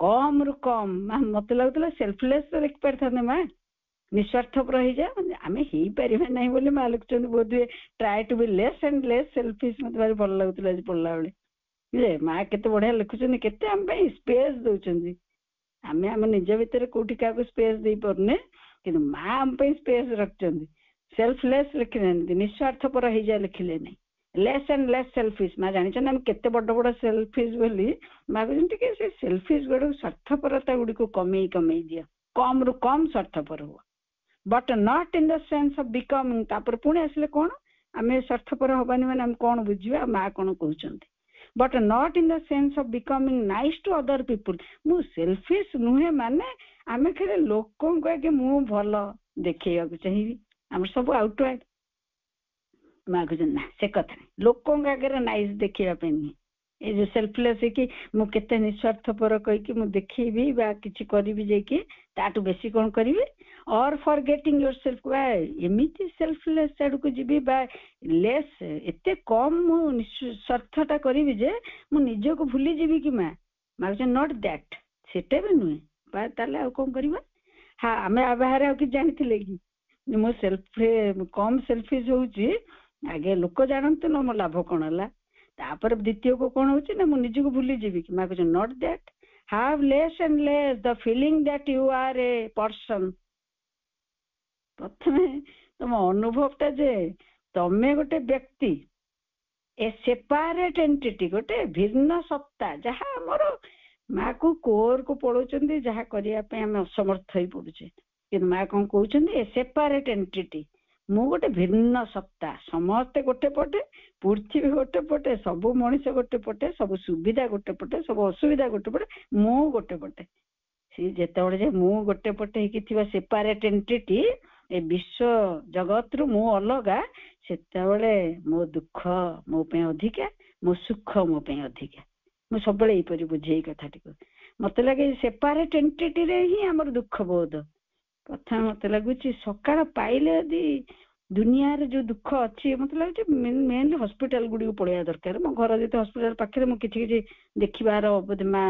କମ ରୁ କମ, ମା ମତେ ଲାଗୁଥିଲା ସେଲ୍ଫଲେସ୍ ଦେଖିପାରିଥାନ୍ତେ, ମା ନିଃସ୍ୱାର୍ଥପର ହେଇଯାଏ, ଆମେ ହେଇପାରିବା ନାହିଁ ବୋଲି ମା ଲେଖୁଛନ୍ତି ବୋଧହୁଏ try to be less and less selfish. ମତେ ଭାରି ଭଲ ଲାଗୁଥିଲା ଆଜି ପଢିଲା ବେଳେ, ଯେ ମା କେତେ ବଢିଆ ଲେଖୁଛନ୍ତି, କେତେ ଆମ ପାଇଁ ସ୍ପେସ୍ ଦଉଛନ୍ତି। ଆମେ ଆମ ନିଜ ଭିତରେ କୋଉଠି କାହାକୁ ସ୍ପେସ୍ ଦେଇପାରୁନେ, କିନ୍ତୁ ମା ଆମ ପାଇଁ ସ୍ପେସ୍ ରଖିଛନ୍ତି। ସେଲ୍ଫଲେସ୍ ଲେଖିନାହାନ୍ତି, ନିଃସ୍ୱାର୍ଥପର ହେଇଯାଏ ଲେଖିଲେ ନାହିଁ। ଲେସ୍ ଆଣ୍ଡ ଲେସ୍ ସେଲ୍ଫିସ୍, ମା ଜାଣିଛନ୍ତି ଆମେ କେତେ ବଡ ବଡ ସେଲ୍ଫିସ୍ ବୋଲି। ମା କହୁଛନ୍ତି ଟିକେ ସେ ସେଲ୍ଫିସ୍ ଗୁଡିକୁ, ସ୍ୱାର୍ଥପରତା ଗୁଡିକୁ କମେଇ କମେଇ ଦିଅ, କମ ରୁ କମ ସ୍ୱାର୍ଥପର ହୁଅ। But not in the sense of becoming. ତାପରେ ପୁଣି ଆସିଲେ କଣ, ଆମେ ସ୍ୱାର୍ଥପର ହବାନି ମାନେ ଆମେ କଣ ବୁଝିବା, ମା କଣ କହୁଛନ୍ତି। But not in the sense of becoming nice to other people. ମୁଁ ସେଲ୍ଫିସ୍ ନୁହେଁ ମାନେ ଆମେ ଖାଲି ଲୋକଙ୍କୁ ଆଗେ ମୁଁ ଭଲ ଦେଖେଇବାକୁ ଚାହିଁବି, ଆମର ସବୁ ଆଉଟୱାର୍ଡ। ମା କହୁଛନ୍ତି ନା, ସେ କଥା ନାହିଁ, ଲୋକଙ୍କ ଆଗରେ ନାଇସ୍ ଦେଖେଇବା ପାଇଁ ନୁହେଁ। ଏଇ ଯୋଉ ସେଲ୍ଫଲେସ୍ ହେଇକି ମୁଁ କେତେ ନିଃସ୍ୱାର୍ଥପର କହିକି ମୁଁ ଦେଖେଇବି ବା କିଛି କରିବି ଯାଇକି, ତାଠୁ ବେଶୀ କଣ କରିବି, ଅର୍ ଫର୍ ଗେଟିଂ ୟୋର ସେଲ୍ଫ, ବା ଏମିତି ସେଲ୍ଫଲେସ୍ ଆଡକୁ ଯିବି, ବା ଲେସ୍ ଏତେ କମ ମୁଁ ସ୍ୱାର୍ଥଟା କରିବି ଯେ ମୁଁ ନିଜକୁ ଭୁଲିଯିବି କି। ମା କହୁଛନ୍ତି ନଟ୍ ଦ୍ୟାଟ୍, ସେଟା ବି ନୁହେଁ। ବା ତାହେଲେ ଆଉ କଣ କରିବା? ହଁ, ଆମେ ବାହାରେ ଆଉ କିଛି ଜାଣିଥିଲେ କି ମୁଁ କମ ସେଲ୍ଫିସ୍ ହଉଛି, ଆଗେ ଲୋକ ଜାଣନ୍ତୁ ନା ମୋ ଲାଭ କଣ ହେଲା। ତାପରେ ଦ୍ୱିତୀୟକୁ କଣ ହଉଛି ନା ମୁଁ ନିଜକୁ ଭୁଲିଯିବି କି। ମା କହୁଛନ୍ତି not that, have less and less the feeling that you are a person. ପ୍ରଥମେ ତମ ଅନୁଭବଟା ଯେ ତମେ ଗୋଟେ ବ୍ୟକ୍ତି, ଏ ସେପାରେଟ୍ ଏଣ୍ଟିଟି, ଗୋଟେ ଭିନ୍ନ ସତ୍ତା, ଯାହା ଆମର ମାକୁ କୋରକୁ ପଳଉଛନ୍ତି, ଯାହା କରିବା ପାଇଁ ଆମେ ଅସମର୍ଥ ହେଇ ପଡୁଛେ। କିନ୍ତୁ ମା କଣ କହୁଛନ୍ତି, ଏ ସେପାରେଟ୍ ଏଣ୍ଟିଟି, ମୁଁ ଗୋଟେ ଭିନ୍ନ ସତ୍ତା। ସମସ୍ତେ ଗୋଟେ ପଟେ, ପୃଥିବୀ ଗୋଟେ ପଟେ, ସବୁ ମଣିଷ ଗୋଟେ ପଟେ, ସବୁ ସୁବିଧା ଗୋଟେ ପଟେ, ସବୁ ଅସୁବିଧା ଗୋଟେ ପଟେ, ମୁଁ ଗୋଟେ ପଟେ। ସେ ଯେତେବେଳେ ଯେ ମୁଁ ଗୋଟେ ପଟେ ହେଇକି ଥିବା ସେପାରେଟ୍ ଏଣ୍ଟିଟି, ଏ ବିଶ୍ୱ ଜଗତରୁ ମୁଁ ଅଲଗା, ସେତେବେଳେ ମୋ ଦୁଃଖ ମୋ ପାଇଁ ଅଧିକା, ମୋ ସୁଖ ମୋ ପାଇଁ ଅଧିକା। ମୁଁ ସବୁବେଳେ ଏଇପରି ବୁଝେ ଏଇ କଥାଟିକୁ। ମତେ ଲାଗେ ସେପାରେଟ୍ ଏଣ୍ଟିଟିରେ ହିଁ ଆମର ଦୁଃଖ ବୋଧ। ପ୍ରଥମେ ମତେ ଲାଗୁଛି ସକାଳ ପାଇଲେ ଯଦି ଦୁନିଆରେ ଯୋଉ ଦୁଃଖ ଅଛି, ମତେ ଲାଗୁଛି ମେନଲି ହସ୍ପିଟାଲ ଗୁଡିକୁ ପଳେଇବା ଦରକାର। ମୋ ଘର ଯେତେ ହସ୍ପିଟାଲ ପାଖରେ, ମୁଁ କିଛି କିଛି ଦେଖିବାର ବୋଧେ ମା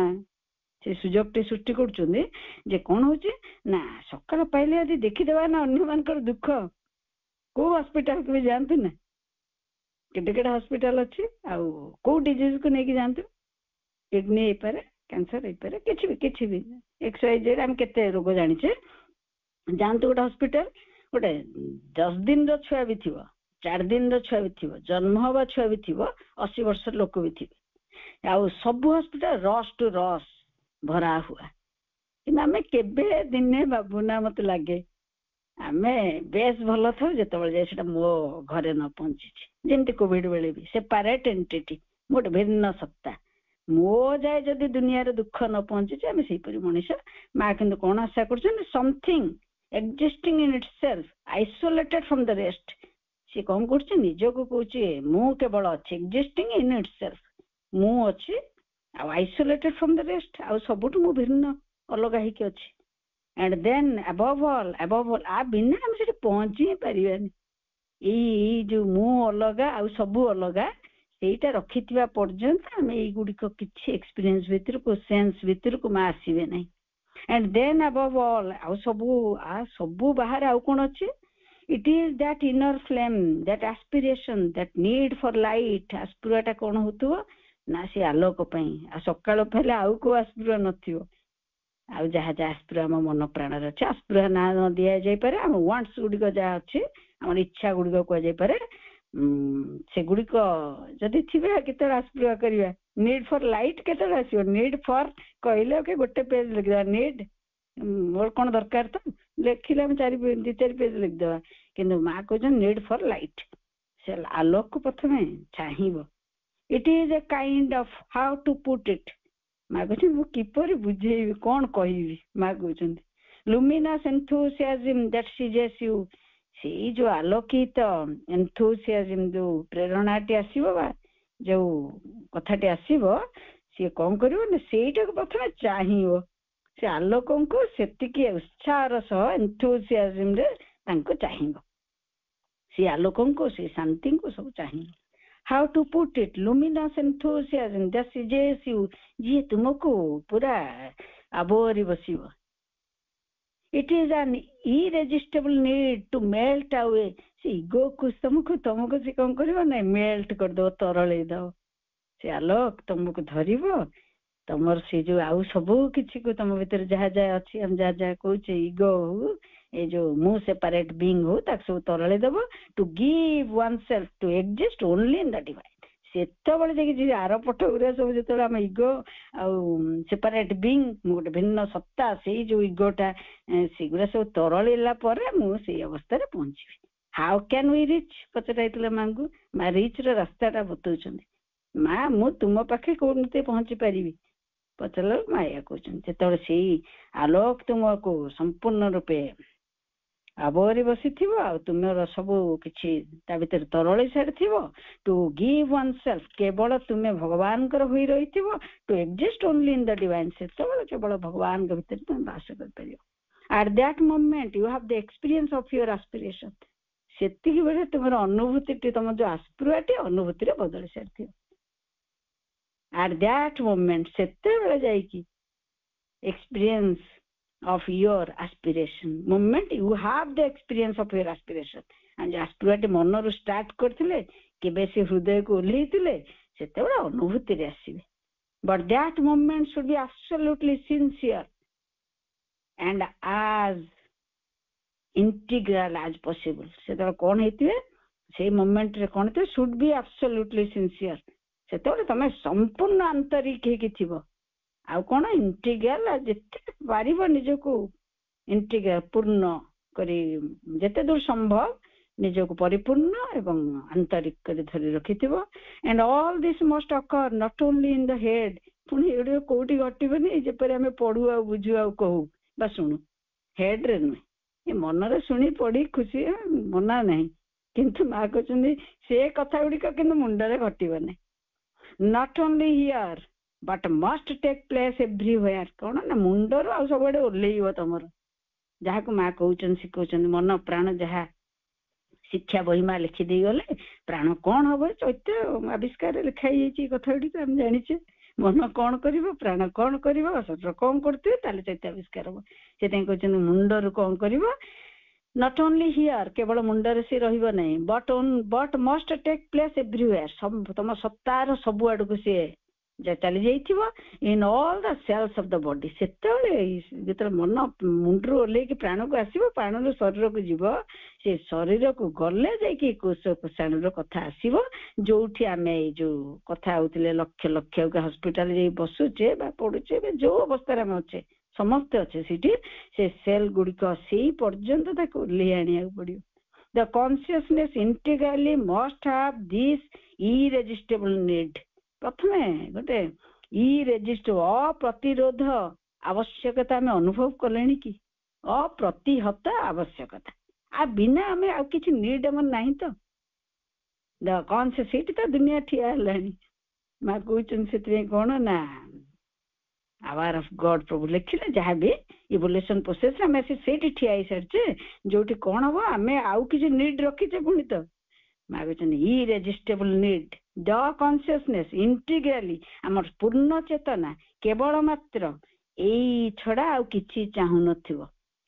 ସେ ସୁଯୋଗଟି ସୃଷ୍ଟି କରୁଛନ୍ତି। ଯେ କଣ ହଉଛି ନା, ସକାଳ ପାଇଲେ ଯଦି ଦେଖିଦେବା ନା ଅନ୍ୟମାନଙ୍କର ଦୁଃଖ, କୋଉ ହସ୍ପିଟାଲକୁ ବି ଯାଆନ୍ତୁ ନା, କେତେ କେତେ ହସ୍ପିଟାଲ ଅଛି, ଆଉ କୋଉ ଡିଜିଜକୁ ନେଇକି ଯାଆନ୍ତୁ, କିଡନୀ ହେଇପାରେ, କ୍ୟାନ୍ସର ହେଇପାରେ, କିଛି ବି XYZ, ଆମେ କେତେ ରୋଗ ଜାଣିଛେ। ଯାଆନ୍ତୁ ଗୋଟେ ହସ୍ପିଟାଲ, ଗୋଟେ 10 ଦିନର ଛୁଆ ବି ଥିବ, 4 ଦିନର ଛୁଆ ବି ଥିବ, ଜନ୍ମ ହବା ଛୁଆ ବି ଥିବ, 80 ବର୍ଷର ଲୋକ ବି ଥିବେ, ଆଉ ସବୁ ହସ୍ପିଟାଲ ରସ୍ ଟୁ ରସ୍ ଭରା ହୁଆ। କିନ୍ତୁ ଆମେ କେବେ ଦିନେ ଭାବୁନା, ମତେ ଲାଗେ ଆମେ ବେଶ ଭଲ ଥାଉ ଯେତେବେଳେ ଯାଏ ସେଟା ମୋ ଘରେ ନ ପହଞ୍ଚିଛି। ଯେମିତି କୋଭିଡ ବେଳେ ବି ସେପାରେଟ୍ ଏଣ୍ଟିଟି, ଗୋଟେ ଭିନ୍ନ ସତ୍ତା, ମୋ ଯାଏ ଯଦି ଦୁନିଆରେ ଦୁଃଖ ନ ପହଞ୍ଚିଛି ଆମେ ସେଇପରି ମଣିଷ। ମା କିନ୍ତୁ କଣ ଆଶା କରୁଛନ୍ତି? Something existing in itself isolated from the rest. ସେ କଣ କରୁଛି? ନିଜକୁ କହୁଛି ମୁଁ କେବଳ ଅଛି, ଏକ୍ଜିଷ୍ଟିଂ ଇନ୍ ଇଟସେଲ୍ଫ, ମୁଁ ଅଛି ଆଉ ଆଇସୋଲେଟେଡ୍ ଫ୍ରମ୍ ଦ ରେଷ୍ଟ, ଆଉ ସବୁଠୁ ମୁଁ ଭିନ୍ନ ଅଲଗା ହେଇକି ଅଛି। and then above all ଆ ବିନା ଆମେ ସେଠି ପହଞ୍ଚି ହିଁ ପାରିବାନି। ଏଇ ଯୋଉ ମୁଁ ଅଲଗା ଆଉ ସବୁ ଅଲଗା ସେଇଟା ରଖିଥିବା ପର୍ଯ୍ୟନ୍ତ ଆମେ ଏଇଗୁଡିକ କିଛି ଏକ୍ସପିରିଏନ୍ସ ଭିତରକୁ, ସେନ୍ସ ଭିତରକୁ ମା ଆସିବେ ନାହିଁ। and then above all ଆଉ ସବୁ ବାହାରେ ଆଉ କଣ ଅଛି? it is that inner flame, that aspiration, that need for light। ଆସ୍ପୃହାଟା କଣ ହଉଥିବ ନା ସେ ଆଲୋକ ପାଇଁ। ଆଉ ସକାଳ ପାଇଲେ ଆଉ କୋଉ ଆସ୍ପୃହା ନଥିବ। ଆଉ ଯାହା ଯାହା ଆସ୍ପୃହା ଆମ ମନ ପ୍ରାଣରେ ଅଛି, ଆସ୍ପୃହା ନାଁ ନ ଦିଆଯାଇପାରେ, ଆମ ୱାଣ୍ଟସ୍ ଗୁଡିକ ଯାହା ଅଛି, ଆମର ଇଚ୍ଛା ଗୁଡିକ କୁହାଯାଇପାରେ। ସେଗୁଡିକ ଯଦି ଥିବେ କେତେବେଳେ ଆସ୍ପୃହା କରିବା। ନିଡ୍ ଫର ଲାଇଟ୍ କେତେବେଳେ ଆସିବ? ନିଡ୍ ଫର କହିଲେ ଗୋଟେ ପେଜ ଲେଖିଦେବା, ନିଡ୍ ମୋର କଣ ଦରକାର ତ ଲେଖିଲେ ଆମେ 2-4 ପେଜ ଲେଖିଦେବା। କିନ୍ତୁ ମା କହୁଛନ୍ତି ନିଡ୍ ଫର ଲାଇଟ୍। ସେ ଆଲୋକକୁ ପ୍ରଥମେ ଚାହିଁବ। It is a kind of how to put it. ମା କହୁଛନ୍ତି ମୁଁ କିପରି ବୁଝେଇବି, କଣ କହିବି? ମା କହୁଛନ୍ତି luminous enthusiasm that seizes you. ସେଇ ଯୋଉ ଆଲୋକିତ ଏନ୍ଥୁସିଆଜିମ୍, ଯୋଉ ପ୍ରେରଣାଟି ଆସିବ ବା ଯୋଉ କଥାଟି ଆସିବ, ସିଏ କଣ କରିବ ନା ସେଇଟାକୁ ପ୍ରଥମେ ଚାହିଁବ। ସେ ଆଲୋକଙ୍କୁ ସେତିକି ଉତ୍ସାହର ସହ ଏନ୍ଥୁସିଆଜିମ୍ ରେ ତାଙ୍କୁ ଚାହିଁବ। ସେ ଆଲୋକଙ୍କୁ, ସେ ଶାନ୍ତିଙ୍କୁ ସବୁ ଚାହିଁବ। How to put it? Luminous enthusiasm that suggests you, ଯିଏ ତୁମକୁ ପୁରା ଆବୋରି ବସିବ। It is an irresistible need to melt away। ସେ ଇଗୋକୁ ତମକୁ ସେ କଣ କରିବ ନା ମେଲ୍ଟ କରିଦବ, ତରଳେଇ ଦବ। ସେ ଆଲୋକ ତମକୁ ଧରିବ, ତମର ସେ ଯୋଉ ଆଉ ସବୁ କିଛିକୁ ତମ ଭିତରେ ଯାହା ଯାହା ଅଛି, ଆମେ ଯାହା ଯାହା କହୁଛେ, ଇଗୋ ହଉ, ଏ ଯୋଉ ମୁଁ ସେପାରେଟ୍ ବିଙ୍ଗ ହଉ, ତାକୁ ସବୁ ତରଳେଇ ଦବ। To give oneself to exist only in the divine. ସେତେବେଳେ ଯାଇକି ଆର ପଟ ଗୁରା ସବୁ ଯେତେବେଳେ ଆମେ ଇଗୋ ଆଉ ସେପାରେଟ୍ ବିଙ୍ଗ, ମୁଁ ଗୋଟେ ଭିନ୍ନ ସତ୍ତା, ସେଇ ଯୋଉ ଇଗୋଟା ସେଗୁରା ସବୁ ତରଳିଲା ପରେ ମୁଁ ସେଇ ଅବସ୍ଥାରେ ପହଞ୍ଚିବି। ହାଉ କ୍ୟାନ୍ ୱି ରିଚ୍? ପଚରାଇଥିଲେ ମାଙ୍କୁ। ମା ରିଚ୍ ର ରାସ୍ତାଟା ବତଉଛନ୍ତି। ମା ମୁଁ ତୁମ ପାଖେ କୋଉମିତି ପହଞ୍ଚି ପାରିବି? ପଚାରିଲା ମା ଏୟା କହୁଛନ୍ତି, ଯେତେବେଳେ ସେଇ ଆଲୋକ ତୁମକୁ ସମ୍ପୂର୍ଣ୍ଣ ରୂପେ ଆବୋରି ବସିଥିବ ଆଉ ତୁମର ସବୁ କିଛି ତା ଭିତରେ ତରଳି ସାରିଥିବ। ଟୁ ଗିଭ୍ ୱାନ୍ ସେଲ୍ଫ, କେବଳ ତୁମେ ଭଗବାନଙ୍କର ହୋଇ ରହିଥିବ। To exist only in the divine, ସେତେବେଳେ କେବଳ ଭଗବାନଙ୍କ ଭିତରେ ତୁମେ ବାସ କରିପାରିବ। At that moment you have the experience of your aspiration. ସେତିକି ବେଳେ ତୁମର ଅନୁଭୂତିଟି, ତମ ଯୋଉ ଆସ୍ପୃହାଟି ଅନୁଭୂତିରେ ବଦଳି ସାରିଥିବ। ଆଟ୍ ଦ୍ୟାଟ୍ ମୋମେଣ୍ଟ, ସେତେବେଳେ ଯାଇକି experience of your aspiration moment you have the experience of your aspiration। and ଆସ୍ପୃହାଟି ମନରୁ ଷ୍ଟାର୍ଟ କରିଥିଲେ, କେବେ ସେ ହୃଦୟକୁ ଓହ୍ଲେଇଥିଲେ, ସେତେବେଳେ ଅନୁଭୂତିରେ ଆସିବେ। but that moment should be absolutely sincere and as integral as possible। ସେତେବେଳେ କଣ ହେଇଥିବେ, ସେଇ ମୋମେଣ୍ଟରେ କଣ ହେଇଥିବେ? should be absolutely sincere। ସେତେବେଳେ ତମେ ସମ୍ପୂର୍ଣ୍ଣ ଆନ୍ତରିକ ହେଇକି ଥିବ। ଆଉ କଣ ଇଣ୍ଟିଗ୍ରାଲ, ଯେତେ ପାରିବ ନିଜକୁ ଇଣ୍ଟିଗ୍ରାଲ ପୂର୍ଣ୍ଣ କରି, ଯେତେ ଦୂର ସମ୍ଭବ ନିଜକୁ ପରିପୂର୍ଣ୍ଣ ଏବଂ ଆନ୍ତରିକ କରି ଧରି ରଖିଥିବ। and all this must occur not only in the head। ପୁଣି ଏଗୁଡିକ କୋଉଠି ଘଟିବନି, ଯେପରି ଆମେ ପଢୁ ଆଉ ବୁଝୁ ଆଉ କହୁ ବା ଶୁଣୁ, ହେଡ୍ ରେ ନୁହେଁ। ଏ ମନରେ ଶୁଣି ପଢି ଖୁସି ମନା ନାହିଁ, କିନ୍ତୁ ମା କହୁଛନ୍ତି ସେ କଥା ଗୁଡିକ କିନ୍ତୁ ମୁଣ୍ଡରେ ଘଟିବ ନାହିଁ। not only here but must take place everywhere। କଣ ନା ମୁଣ୍ଡରୁ ଆଉ ସବୁଆଡେ ଓହ୍ଲେଇବ ତମର, ଯାହାକୁ ମା କହୁଛନ୍ତି, ଶିଖଉଛନ୍ତି। ମନ ପ୍ରାଣ ଯାହା ଶିକ୍ଷା ବହି ମା ଲେଖି ଦେଇଗଲେ, ପ୍ରାଣ କଣ ହବ ଚୈତ୍ୟ ଆବିଷ୍କାରରେ ଲେଖା ହେଇଯାଇଛି। ଏ କଥା ଗୁଡିକ ଆମେ ଜାଣିଛେ। ମନ କଣ କରିବ, ପ୍ରାଣ କଣ କରିବ, ଶରୀର କଣ କରୁଥିବେ, ତାହେଲେ ଚୈତ୍ୟ ଆବିଷ୍କାର ହବ। ସେଥିପାଇଁ କହୁଛନ୍ତି ମୁଣ୍ଡରୁ କଣ କରିବ। not only here, କେବଳ ମୁଣ୍ଡରେ ସେ ରହିବ ନାହିଁ, but must take place everywhere। ତମ ସତ୍ତାର ସବୁ ଆଡକୁ ସିଏ ଚାଲି ଯାଇଥିବ। in all the cells of the body। ସେତେବେଳେ ଯେତେବେଳେ ମନ ମୁଣ୍ଡରୁ ଓହ୍ଲେଇକି ପ୍ରାଣକୁ ଆସିବ, ପ୍ରାଣରୁ ଶରୀରକୁ ଯିବ, ସେ ଶରୀରକୁ ଗଲେ ଯାଇକି କୋଷ କୋଷାଣୁର କଥା ଆସିବ। ଯୋଉଠି ଆମେ ଏଇ ଯୋଉ କଥା ହଉଥିଲେ, ଲକ୍ଷ ଲକ୍ଷ ହସ୍ପିଟାଲ ଯାଇ ବସୁଛେ ବା ପଢୁଛେ, ଯୋଉ ଅବସ୍ଥାରେ ଆମେ ଅଛେ, ସମସ୍ତେ ଅଛେ ସେଠି, ସେ ସେଲ୍ ଗୁଡିକ ସେଇ ପର୍ଯ୍ୟନ୍ତ ତାକୁ ଓହ୍ଲେଇ ଆଣିବାକୁ ପଡିବ। the consciousness integrally must have this irresistible need। ପ୍ରଥମେ ଗୋଟେ ଇରେଜିଷ୍ଟେବଲ ଅପ୍ରତିରୋଧ ଆବଶ୍ୟକତା ଆମେ ଅନୁଭବ କଲେଣି କି? ଅପ୍ରତିହତ ଆବଶ୍ୟକତା ବିନା ଆମେ ଆଉ କିଛି ନିଡ୍ ଆମର ନାହିଁ ତ କଣ ସେଇଠି ତ ଦୁନିଆ ଠିଆ ହେଲାଣି। ମା କହୁଛନ୍ତି ସେଥିପାଇଁ କଣ ନା ଆୱାର ଅଫ ଗଡ ପ୍ରଭୁ ଲେଖିଲେ ଯାହାବି ଇଭଲ୍ୟୁସନ ପ୍ରୋସେସରେ ଆମେ ଆସି ସେଇଠି ଠିଆ ହେଇସାରିଛେ ଯୋଉଠି କଣ ହବ ଆମେ ଆଉ କିଛି ନିଡ୍ ରଖିଛେ ପୁଣି ତ। ମା କହୁଛନ୍ତି ଇରେଜିଷ୍ଟେବଲ ନିଡ୍ ଦ କନସିୟସନେସ୍ ଇଣ୍ଟିଗ୍ରାଲି ଆମର ପୂର୍ଣ୍ଣ ଚେତନା କେବଳ ମାତ୍ର ଏଇ ଛଡା ଆଉ କିଛି ଚାହୁଁନଥିବ।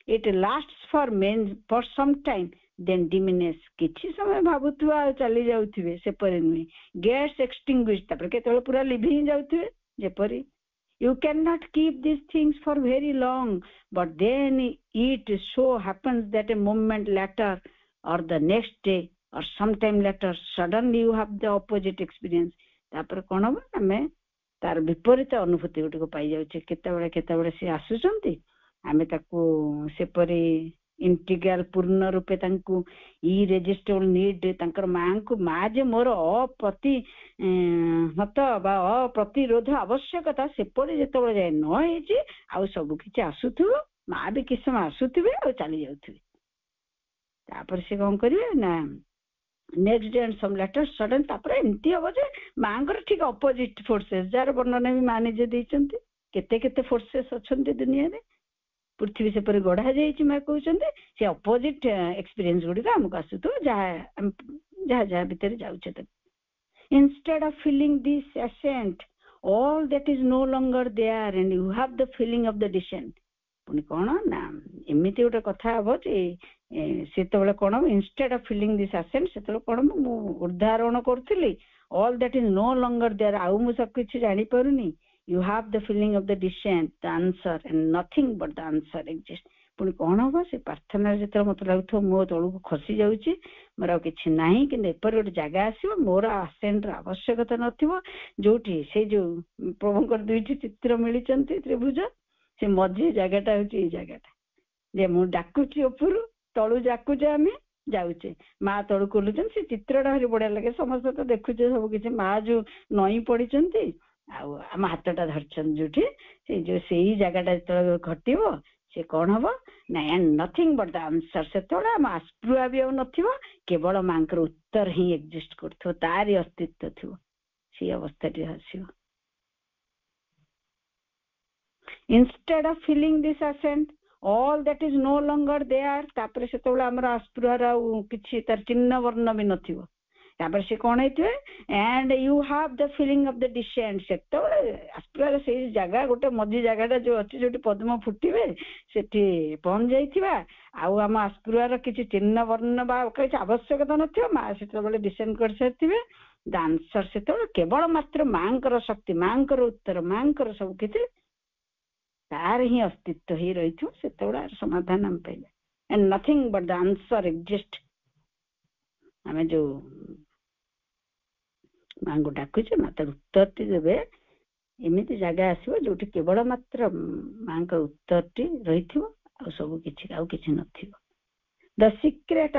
ଇଟ୍ ଲାଷ୍ଟସ ଫର ସମ ଟାଇମ ଦେନ୍ ଡିମିନେସ୍ କିଛି ସମୟ ଭାବୁଥିବା ଆଉ ଚାଲି ଯାଉଥିବେ ସେପରି ନୁହେଁ। ଗେଟ୍ସ ଏକ୍ସଟିଂଗୁଇଶ୍ଡ ତାପରେ କେତେବେଳେ ପୁରା ଲିଭି ହିଁ ଯାଉଥିବେ ଯେପରି। You cannot keep these things for very long, but then it so happens that a moment later or the next day or sometime later suddenly you have the opposite experience. ତାପରେ କଣ ହବ ଆମେ ତାର ବିପରୀତ ଅନୁଭୂତି ଗୋଟିକୁ ପାଇଯାଉଛେ। କେତେବେଳେ କେତେବେଳେ ସେ ଆସୁଛନ୍ତି ଆମେ ତାକୁ ସେପରି ଇଣ୍ଟିଗ୍ରାଲ ପୂର୍ଣ୍ଣ ରୂପେ ତାଙ୍କୁ ଇରେଜିଷ୍ଟେବଲ ନିଡ୍ ତାଙ୍କର ମାଙ୍କୁ ମା ଯେ ମୋର ଅପ୍ରତିହତ ବା ଅପ୍ରତିରୋଧ ଆବଶ୍ୟକତା ସେପରି ଯେତେବେଳେ ଯାଏ ନ ହେଇଛି ଆଉ ସବୁ କିଛି ଆସୁଥିବ ମା ବି କିଛି ସମୟ ଆସୁଥିବେ ଆଉ ଚାଲି ଯାଉଥିବେ। ତାପରେ ସେ କଣ କରିବେ ନା next day and SUM letter sudden ତାପରେ ଏମିତି ହବ ଯେ ମାଙ୍କର ଠିକ ଅପୋଜିଟ ଫୋର୍ସେସ୍ ଯାହାର ବର୍ଣ୍ଣନା ବି ମା ନିଜେ ଦେଇଛନ୍ତି। କେତେ କେତେ ଫୋର୍ସେସ୍ ଅଛନ୍ତି ଦୁନିଆରେ ପୃଥିବୀ ସେପରି ଗଢା ଯାଇଛି। ମା କହୁଛନ୍ତି ସେ ଅପୋଜିଟ ଏକ୍ସପିରିଏନ୍ସ ଗୁଡିକ ଆମକୁ ଆସୁଥିବ ଯାହା ଯାହା ଭିତରେ ଯାଉଛେ ତାକୁ। Instead of feeling this ascent, all that is no longer there and you have the feeling of the descent. ପୁଣି କଣ ନା ଏମିତି ଗୋଟେ କଥା ହବ ଯେ ସେତେବେଳେ କଣ ହବ instead of feeling this ascent ସେତେବେଳେ କଣ ମୁଁ ଉଦ୍ଧାରଣ କରୁଥିଲି all that is no longer there ଆଉ ମୁଁ ସବୁ କିଛି ଜାଣିପାରୁନି। You have the feeling of the descent, the answer, and nothing but the answer exists. ପୁଣି କଣ ହବ ସେ ପ୍ରାର୍ଥନାରେ ଯେତେବେଳେ ମତେ ଲାଗୁଥିବ ମୋ ତଳକୁ ଖସି ଯାଉଛି ମୋର ଆଉ କିଛି ନାହିଁ କିନ୍ତୁ ଏପରି ଗୋଟେ ଜାଗା ଆସିବ ମୋର ଆସେଣ୍ଟର ଆବଶ୍ୟକତା ନଥିବ ଯୋଉଠି ସେଇ ଯୋଉ ପ୍ରଭୁଙ୍କର ଦୁଇଟି ଚିତ୍ର ମିଳିଛନ୍ତି ତ୍ରିଭୁଜ ସେ ମଝି ଜାଗାଟା ହଉଛି ଏଇ ଜାଗାଟା ଯେ ମୁଁ ଡାକୁଛି ଉପରୁ ତଳୁ ଡାକୁଛେ ଆମେ ଯାଉଛେ ମା ତଳକୁ ଓହ୍ଲୁଛନ୍ତି। ସେ ଚିତ୍ରଟା ଭାରି ବଢିଆ ଲାଗେ ସମସ୍ତେ ତ ଦେଖୁଛେ ସବୁ କିଛି ମା ଯୋଉ ନଇଁ ପଡିଛନ୍ତି ଆଉ ଆମ ହାତଟା ଧରିଛନ୍ତି ଯୋଉଠି ସେଇ ଜାଗାଟା ଯେତେବେଳେ ଘଟିବ ସେ କଣ ହବ ନା ନଥିଙ୍ଗ ବଟ୍ ଦ ଆନ୍ସର ସେତେବେଳେ ଆମ ଆସ୍ପୃହା ବି ଆଉ ନଥିବ କେବଳ ମାଙ୍କର ଉତ୍ତର ହିଁ ଏକ୍ଜିଷ୍ଟ କରୁଥିବ ତାରି ଅସ୍ତିତ୍ୱ ଥିବ ସେଇ ଅବସ୍ଥାଟି ଆସିବ। Instead of feeling this ascent, all that is no longer there ତାପରେ ସେତେବେଳେ ଆମର ଆସ୍ପୃହାର ଆଉ କିଛି ତାର ଚିହ୍ନ ବର୍ଣ୍ଣ ବି ନଥିବ। ତାପରେ ସେ କଣ ହେଇଥିବେ and you have the feeling of the descent ସେତେବେଳେ ଆସ୍ପୃହାର ସେଇ ଜାଗା ଗୋଟେ ମଝି ଜାଗାଟା ଯୋଉ ଅଛି ଯୋଉଠି ପଦ୍ମ ଫୁଟିବେ ସେଠି ପହଞ୍ଚି ଯାଇଥିବା ଆଉ ଆମ ଆସ୍ପୃହାର କିଛି ଚିହ୍ନ ବର୍ଣ୍ଣ ବା କିଛି ଆବଶ୍ୟକତା ନଥିବ ମା ସେତେବେଳେ ଡିସେଣ୍ଡ କରିସାରିଥିବେ। ଦ ଆନ୍ସର ସେତେବେଳେ କେବଳ ମାତ୍ର ମାଙ୍କର ଶକ୍ତି ମାଙ୍କର ଉତ୍ତର ମାଙ୍କର ସବୁ କିଛି ତାର ହିଁ ଅସ୍ତିତ୍ୱ ହେଇ ରହିଥିବ ସେତେବେଳେ ସମାଧାନ ଆମେ ପାଇବା। and nothing but the answer exists ଆମେ ଯୋଉ ମାଙ୍କୁ ଡାକୁଛେ ମା ତାର ଉତ୍ତରଟି ଦେବେ ଏମିତି ଜାଗା ଆସିବ ଯୋଉଠି କେବଳ ମାତ୍ର ମାଙ୍କର ଉତ୍ତରଟି ରହିଥିବ ଆଉ ସବୁ କିଛି ଆଉ କିଛି ନଥିବ। ଦ ସିକ୍ରେଟ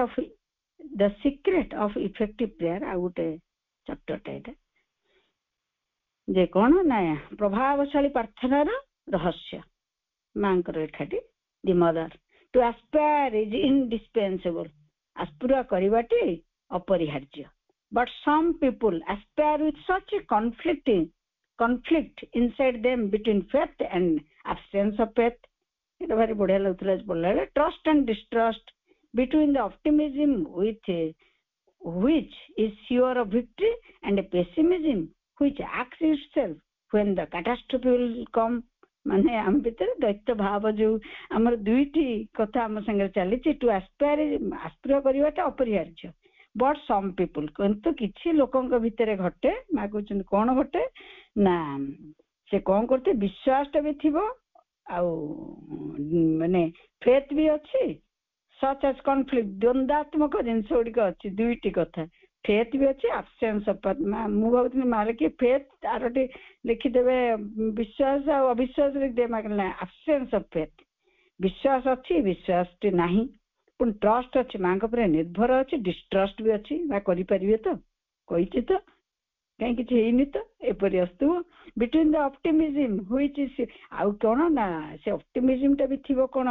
ଅଫ ଇଫେକ୍ଟିଭ ପ୍ରେୟାର ଆଉ ଗୋଟେ ଚାପ୍ଟରଟା ଏଇଟା ଯେ କଣ ନା ପ୍ରଭାବଶାଳୀ ପ୍ରାର୍ଥନାର ରହସ୍ୟ ମାଙ୍କର ଏକାଠି ଦି ମଦର ଟୁ ଆସ୍ପାୟାର ଇଜ ଇନଡିସ୍ପେନ୍ସିବଲ ଆସ୍ପୃହା କରିବାଟି ଅପରିହାର୍ଯ୍ୟ। But some people aspire with such a conflict inside them between faith and absence of faith. এটা ভারি বঢ়িয়া লাগুଥିଲା পড়লা ବେଳେ trust and distrust between the optimism with which is sure of victory and a pessimism which acts itself when the catastrophe will come. ମାନେ ଆମ ଭିତରେ ଦୈତ୍ୟ ଭାବ ଯୋଉ ଆମର ଦୁଇଟି କଥା ଆମ ସାଙ୍ଗରେ ଚାଲିଛି ଟୁ ଆସ୍ପୃହା କରିବାଟା ଅପରିହାର୍ଯ୍ୟ। ବଟ୍ ସମ୍ ପିପୁଲ କିନ୍ତୁ କିଛି ଲୋକଙ୍କ ଭିତରେ ଘଟେ ମା କହୁଛନ୍ତି କଣ ଘଟେ ନା ସେ କଣ କରୁଥିବେ ବିଶ୍ୱାସଟା ବି ଥିବ ଆଉ ମାନେ ଫେଥ୍ ବି ଅଛି ସଚ୍ ଆଜ୍ କନଫ୍ଲିକ୍ଟ ଦ୍ୱନ୍ଦାତ୍ମକ ଜିନିଷ ଗୁଡ଼ିକ ଅଛି ଦୁଇଟି କଥା ଫେଥ୍ ବି ଅଛି ଆବସେନ୍ସ ଅଫ ମୁଁ ଭାବୁଥିଲି ମାରେ କି ଫେଥ୍ ତାର ଟିକେ ଲେଖିଦେବେ ବିଶ୍ୱାସ ଆଉ ଅବିଶ୍ୱାସ ଲେଖିଦେବେ ମା କହିଲେ ଆବସେନ୍ସ ଅଫ ଫେଥ୍ ବିଶ୍ୱାସ ଅଛି ବିଶ୍ୱାସଟି ନାହିଁ ପୁଣି ଟ୍ରଷ୍ଟ ଅଛି ମାଙ୍କ ଉପରେ ନିର୍ଭର ଅଛି ଡିଷ୍ଟ୍ରଷ୍ଟ ବି ଅଛି ବା କରିପାରିବେ ତ କହିଛି ତ କାହିଁ କିଛି ହେଇନି ତ ଏପରି ଆସୁଥିବ ବିଟୱିନ୍ ଦ ଅପ୍ଟିମିଜିମ୍ ହୁଇଚ୍ ଇଜ୍ ଆଉ କଣ ନା ସେ ଅପ୍ଟିମିଜିମ୍ ଟା ବି ଥିବ କଣ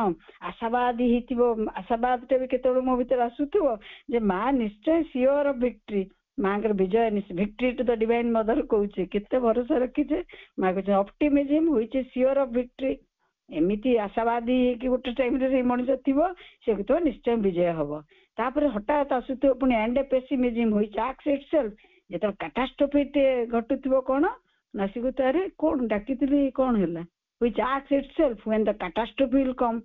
ଆଶାବାଦୀ ହେଇଥିବ ଆଶାବାଦ ଟା ବି କେତେବେଳେ ମୋ ଭିତରେ ଆସୁଥିବ ଯେ ମା ନିଶ୍ଚୟ ସିଓର ଅଫ୍ ଭିକ୍ଟ୍ରି ମାଙ୍କର ବିଜୟ ନିଶ୍ଚୟ victory to the divine mother କହୁଛି କେତେ ଭରସା ରଖିଛେ ମା କହୁଛି optimism which is sure of victory ଏମିତି ଆଶାବାଦୀ ହେଇକି ଗୋଟେ ଟାଇମରେ ସେଇ ମଣିଷ ଥିବ ସେ କହୁଥିବ ନିଶ୍ଚୟ ବିଜୟ ହବ ତାପରେ ହଠାତ୍ ଆସୁଥିବ ପୁଣି ଏଣ୍ଡ ପେସିମିଜିମ୍ ହୁଇଚ୍ ଆକ୍ଟସ୍ ଇଟସେଲ୍ଫ ଯେତେବେଳେ କାଟାଷ୍ଟ୍ରୋଫି ଘଟୁଥିବ କଣ ନା ସେ କହୁଥିବ କଣ ଡାକିଥିଲି କଣ ହେଲା which acts itself when the catastrophe will come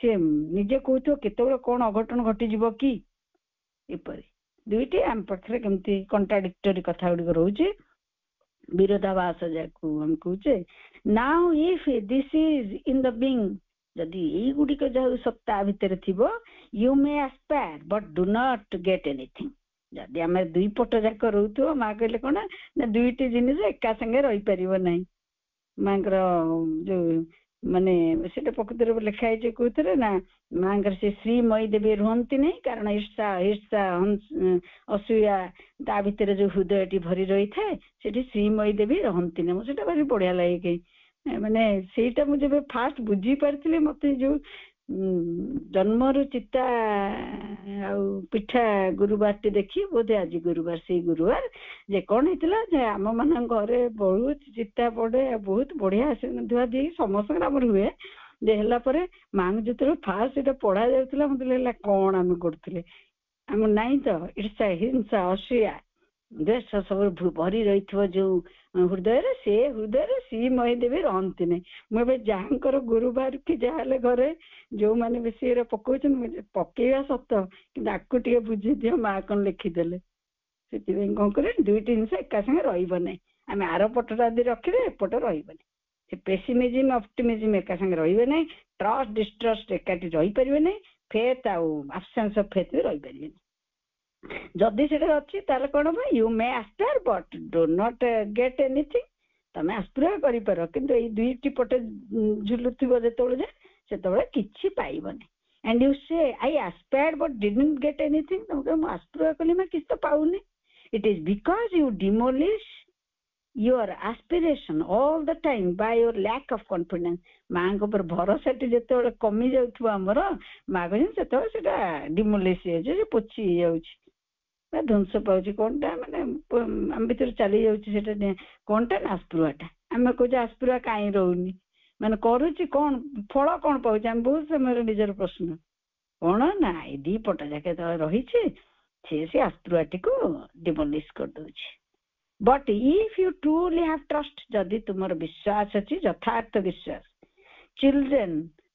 ସେ ନିଜେ କହୁଥିବ କେତେବେଳେ କଣ ଅଘଟଣ ଘଟିଯିବ କି ଏପରି ଦୁଇଟି ଆମ ପାଖରେ କେମିତି କଣ୍ଟ୍ରାଡିକ୍ଟୋରୀ କଥା ଗୁଡିକ ରହୁଛି ବିରୋଧାଭାସ ଯାକୁ ଆମେ କହୁଛେ now if this is in the being ଯଦି ଏଇଗୁଡିକ ଯାହା ସତ୍ତା ଭିତରେ ଥିବ you may aspire but do not get anything ଯଦି ଆମେ ଦୁଇ ପଟ ଯାକ ରହୁଥିବ ମା କହିଲେ କଣ ନା ଦୁଇଟି ଜିନିଷ ଏକା ସାଙ୍ଗେ ରହିପାରିବ ନାହିଁ ମାଙ୍କର ଯୋଉ ମାନେ ସେଟା ପ୍ରକୃତରେ ଲେଖା ହେଇଛି କୋଉଥିରେ ନା ମାଙ୍କର ସେ ଶ୍ରୀମୟୀ ଦେବୀ ରୁହନ୍ତି ନାହିଁ କାରଣ ଈର୍ଷା ଅସୂୟା ତା ଭିତରେ ଯୋଉ ହୃଦୟଟି ଭରି ରହିଥାଏ ସେଠି ଶ୍ରୀମୟୀ ଦେବୀ ରହନ୍ତି ନାହିଁ ସେଟା ଭାରି ବଢିଆ ଲାଗେ ମାନେ ସେଇଟା ମୁଁ ଯେବେ ଫାଷ୍ଟ ବୁଝିପାରିଥିଲି ମତେ ଯୋଉ ଜନ୍ମରୁ ଚିତା ଆଉ ପିଠା ଗୁରୁବାରଟି ଦେଖି ବୋଧେ ଆଜି ଗୁରୁବାର ସେଇ ଗୁରୁବାର ଯେ କଣ ହେଇଥିଲା ଯେ ଆମ ମାନଙ୍କ ଘରେ ବହୁତ ଚିତା ପଡେ ଆଉ ବହୁତ ବଢିଆ ଧୁଆ ଦେଇ ସମସ୍ତଙ୍କର ଆମର ହୁଏ ଯେ ହେଲା ପରେ ମାଙ୍କୁ ଯେତେବେଳେ ଫାଷ୍ଟ ସେଟା ପଢା ଯାଉଥିଲା ମତେ ଲାଗିଲା କଣ ଆମେ କରୁଥିଲେ ଆମ ନାଇଁ ତ ଇର୍ଷା ହିଂସା ଅସୂୟା ଦେଶ ସବୁ ଭରି ରହିଥିବ ଯୋଉ ହୃଦୟରେ ସେ ହୃଦୟରେ ଶ୍ରୀମୟୀ ଦେବୀ ରହନ୍ତି ନାହିଁ ମୁଁ ଏବେ ଯାହାଙ୍କର ଗୁରୁବାର କି ଯାହାହେଲେ ଘରେ ଯୋଉମାନେ ବେଶୀ ଏରା ପକଉଛନ୍ତି ପକେଇବା ସତ କିନ୍ତୁ ଆକୁ ଟିକେ ବୁଝିଦିଅ ମା କଣ ଲେଖିଦେଲେ ସେଥିପାଇଁ କଣ କରିବେ ଦୁଇଟି ଜିନିଷ ଏକା ସାଙ୍ଗେ ରହିବ ନାହିଁ ଆମେ ଆର ପଟଟା ଯଦି ରଖିଲେ ଏପଟ ରହିବନି ସେ ପେସିମିଜିମ୍ ଅପ୍ଟିମିଜିମ୍ ଏକା ସାଙ୍ଗେ ରହିବେ ନାହିଁ ଟ୍ରଷ୍ଟ ଡିଷ୍ଟ୍ରଷ୍ଟ ଏକାଠି ରହିପାରିବେ ନାହିଁ ଫେଥ୍ ଆଉ ଆବସେନ୍ସ ଅଫ ଫେଥ୍ ବି ରହିପାରିବେନି ଯଦି ସେଟା ଅଛି ତାହେଲେ କଣ ହବ you may aspire but do not get anything ତମେ ଆସ୍ପାୟାର କରିପାର କିନ୍ତୁ ଏଇ ଦୁଇଟି ପଟେ ଝୁଲୁଥିବ ଯେତେବେଳେ ସେତେବେଳେ କିଛି ପାଇବନି and you say I aspired but didn't get anything ତମେ ମୁଁ ଆସ୍ପାୟାର କଲି ମାନେ କିଛି ତ ପାଉନି it is because you demolish your aspiration all the time by your lack of confidence ମାଙ୍କ ଉପରେ ଭରସାଟି ଯେତେବେଳେ କମି ଯାଉଥିବ ଆମର ମା କହୁଛନ୍ତି ସେତେବେଳେ ସେଟା ଡିମୋଲିଶ ହେଇଯାଉଛି ପୋଛି ହେଇଯାଉଛି ଧ୍ୱଂସ ପାଉଛି କଣଟା ମାନେ ଆମ ଭିତରେ ଚାଲି ଯାଉଛି ସେଟା କଣଟା ନା ଆସ୍ପୃହାଟା ଆମେ କହୁଛେ ଆସ୍ପୃହା କାହିଁ ରହୁନି ମାନେ କରୁଛି କଣ ଫଳ କଣ ପାଉଛି ଆମେ ବହୁତ ସମୟରେ ନିଜର ପ୍ରଶ୍ନ କଣ ନା ଏଇ ଦି ପଟ ଯାକେ ଯେତେବେଳେ ରହିଛି ସେ ଆସ୍ପୃହାଟିକୁ ଡିମୋଲିଶ କରିଦଉଛି but if you truly have trust ଯଦି ତୁମର ବିଶ୍ୱାସ ଅଛି ଯଥାର୍ଥ ବିଶ୍ୱାସ children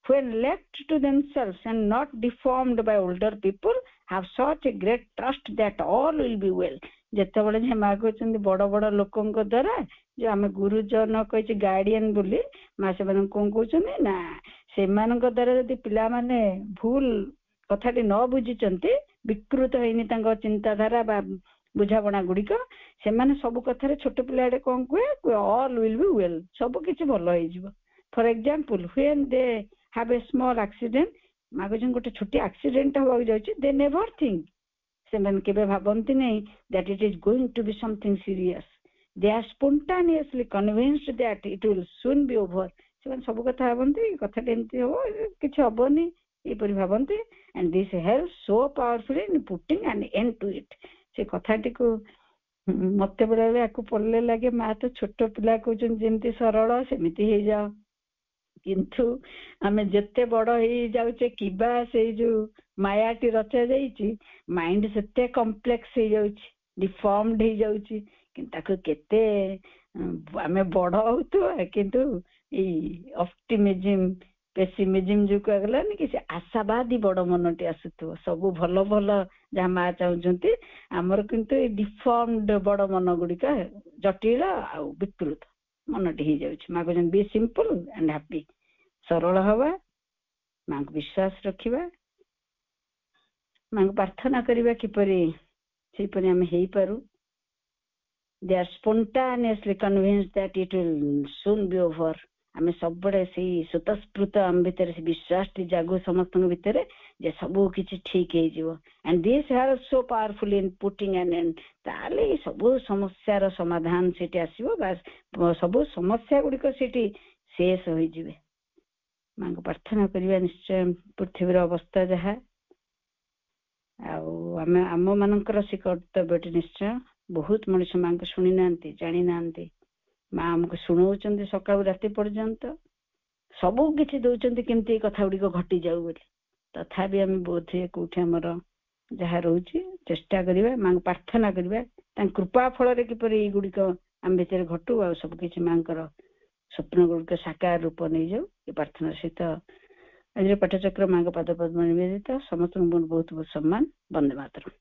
when left to themselves and not deformed by older people have such a great trust that all will be well ଯେତେବେଳେ ଯେ ମା କହୁଛନ୍ତି ବଡ ବଡ ଲୋକଙ୍କ ଦ୍ଵାରା ଯୋଉ ଆମେ ଗୁରୁଜନ କହିଛି ଗାର୍ଡିଆନ ବୋଲି ମା ସେମାନଙ୍କୁ କଣ କହୁଛନ୍ତି ନା ସେମାନଙ୍କ ଦ୍ଵାରା ଯଦି ପିଲାମାନେ ଭୁଲ କଥାଟି ନ ବୁଝିଛନ୍ତି ବିକୃତ ହେଇନି ତାଙ୍କ ଚିନ୍ତାଧାରା ବା ବୁଝାବଣା ଗୁଡିକ ସେମାନେ ସବୁ କଥାରେ ଛୋଟ ପିଲାଟେ କଣ କୁହେ all will be well ସବୁ କିଛି ଭଲ ହେଇଯିବ for example when they have a small accident ମା କହୁଛନ୍ତି ଗୋଟେ ଛୋଟ ଆକ୍ସିଡେଣ୍ଟ ହବାକୁ ଯାଉଛି they never think ସେମାନେ କେବେ ଭାବନ୍ତି ନାହିଁ that it is going to be something serious they are spontaneously convinced that it will soon be over ସେମାନେ ସବୁ କଥା ଭାବନ୍ତି କଥାଟା ଏମିତି ହବ କିଛି ହବନି ଏପରି ଭାବନ୍ତି and this helps so powerfully in putting an end to it ସେ କଥାଟିକୁ ମତେ ବେଳେ ଆକୁ ପଢିଲେ ଲାଗେ ମା ତ ଛୋଟ ପିଲା କହୁଛନ୍ତି ଯେମିତି ସରଳ ସେମିତି ହେଇଯାଅ କିନ୍ତୁ ଆମେ ଯେତେ ବଡ ହେଇଯାଉଛେ କିବା ସେଇ ଯୋଉ ମାୟାଟି ରଚା ଯାଇଛି ମାଇଣ୍ଡ ସେତେ କମ୍ପ୍ଲେକ୍ସ ହେଇଯାଉଛି ଡିଫର୍ମଡ ହେଇଯାଉଛି କିନ୍ତୁ ତାକୁ କେତେ ଆମେ ବଡ ହଉଥିବା କିନ୍ତୁ ଏଇ ଅପ୍ଟିମିଜିମ୍ ପେସିମିଜିମ୍ ଯୋଉ କୁହାଗଲାନି କି ସେ ଆଶାବାଦୀ ବଡ ମନଟି ଆସୁଥିବ ସବୁ ଭଲ ଭଲ ଯାହା ମା ଚାହୁଁଛନ୍ତି ଆମର କିନ୍ତୁ ଏଇ ଡିଫର୍ମଡ ବଡ ମନ ଗୁଡିକ ଜଟିଳ ଆଉ ବିକୃତ ମନଟି ହେଇଯାଉଛି ମା କହୁଛନ୍ତି ବି ସିମ୍ପଲ ଆଣ୍ଡ ହାପି ସରଳ ହବା ମାଙ୍କୁ ବିଶ୍ୱାସ ରଖିବା ମାଙ୍କୁ ପ୍ରାର୍ଥନା କରିବା କିପରି ସେଇପରି ଆମେ ହେଇପାରୁ they are spontaneously convinced that it will soon be over ଆମେ ସବୁବେଳେ ସେଇ ସ୍ୱତଃସ୍ଫୂର୍ତ୍ତ ଆମ ଭିତରେ ସେ ବିଶ୍ୱାସଟି ଜାଗୁ ସମସ୍ତଙ୍କ ଭିତରେ ଯେ ସବୁ କିଛି ଠିକ ହେଇଯିବ and these are so powerful in putting an end ତାହେଲେ ଏଇ ସବୁ ସମସ୍ୟାର ସମାଧାନ ସେଠି ଆସିବ ବାସ୍ ସବୁ ସମସ୍ୟା ଗୁଡିକ ସେଠି ଶେଷ ହୋଇଯିବେ ମାଙ୍କୁ ପ୍ରାର୍ଥନା କରିବା ନିଶ୍ଚୟ ପୃଥିବୀର ଅବସ୍ଥା ଯାହା ଆଉ ଆମେ ଆମ ମାନଙ୍କର ସେ କର୍ତ୍ତବ୍ୟଟି ନିଶ୍ଚୟ ବହୁତ ମଣିଷ ମାଙ୍କୁ ଶୁଣି ନାହାନ୍ତି ଜାଣି ନାହାନ୍ତି ମା ଆମକୁ ଶୁଣଉଛନ୍ତି ସକାଳୁ ରାତି ପର୍ଯ୍ୟନ୍ତ ସବୁ କିଛି ଦଉଛନ୍ତି କେମିତି ଏ କଥା ଗୁଡିକ ଘଟି ଯାଉ ବୋଲି ତଥାପି ଆମେ ବୋଧେ କୋଉଠି ଆମର ଯାହା ରହୁଛି ଚେଷ୍ଟା କରିବା ମାଙ୍କୁ ପ୍ରାର୍ଥନା କରିବା ତାଙ୍କ କୃପା ଫଳରେ କିପରି ଏଇଗୁଡିକ ଆମ ଭିତରେ ଘଟୁ ଆଉ ସବୁ କିଛି ମାଙ୍କର ସ୍ୱପ୍ନ ଗୁଡିକ ସାକାର ରୂପ ନେଇଯାଉ ଏ ପ୍ରାର୍ଥନା ସହିତ ଆଜିର ପାଠଚକ୍ର ମାଙ୍କ ପାଦ ପଦ୍ମ ନିବେଦିତ ସମସ୍ତଙ୍କୁ ବହୁତ ବହୁତ ସମ୍ମାନ ବନ୍ଦେ ମାତରମ୍।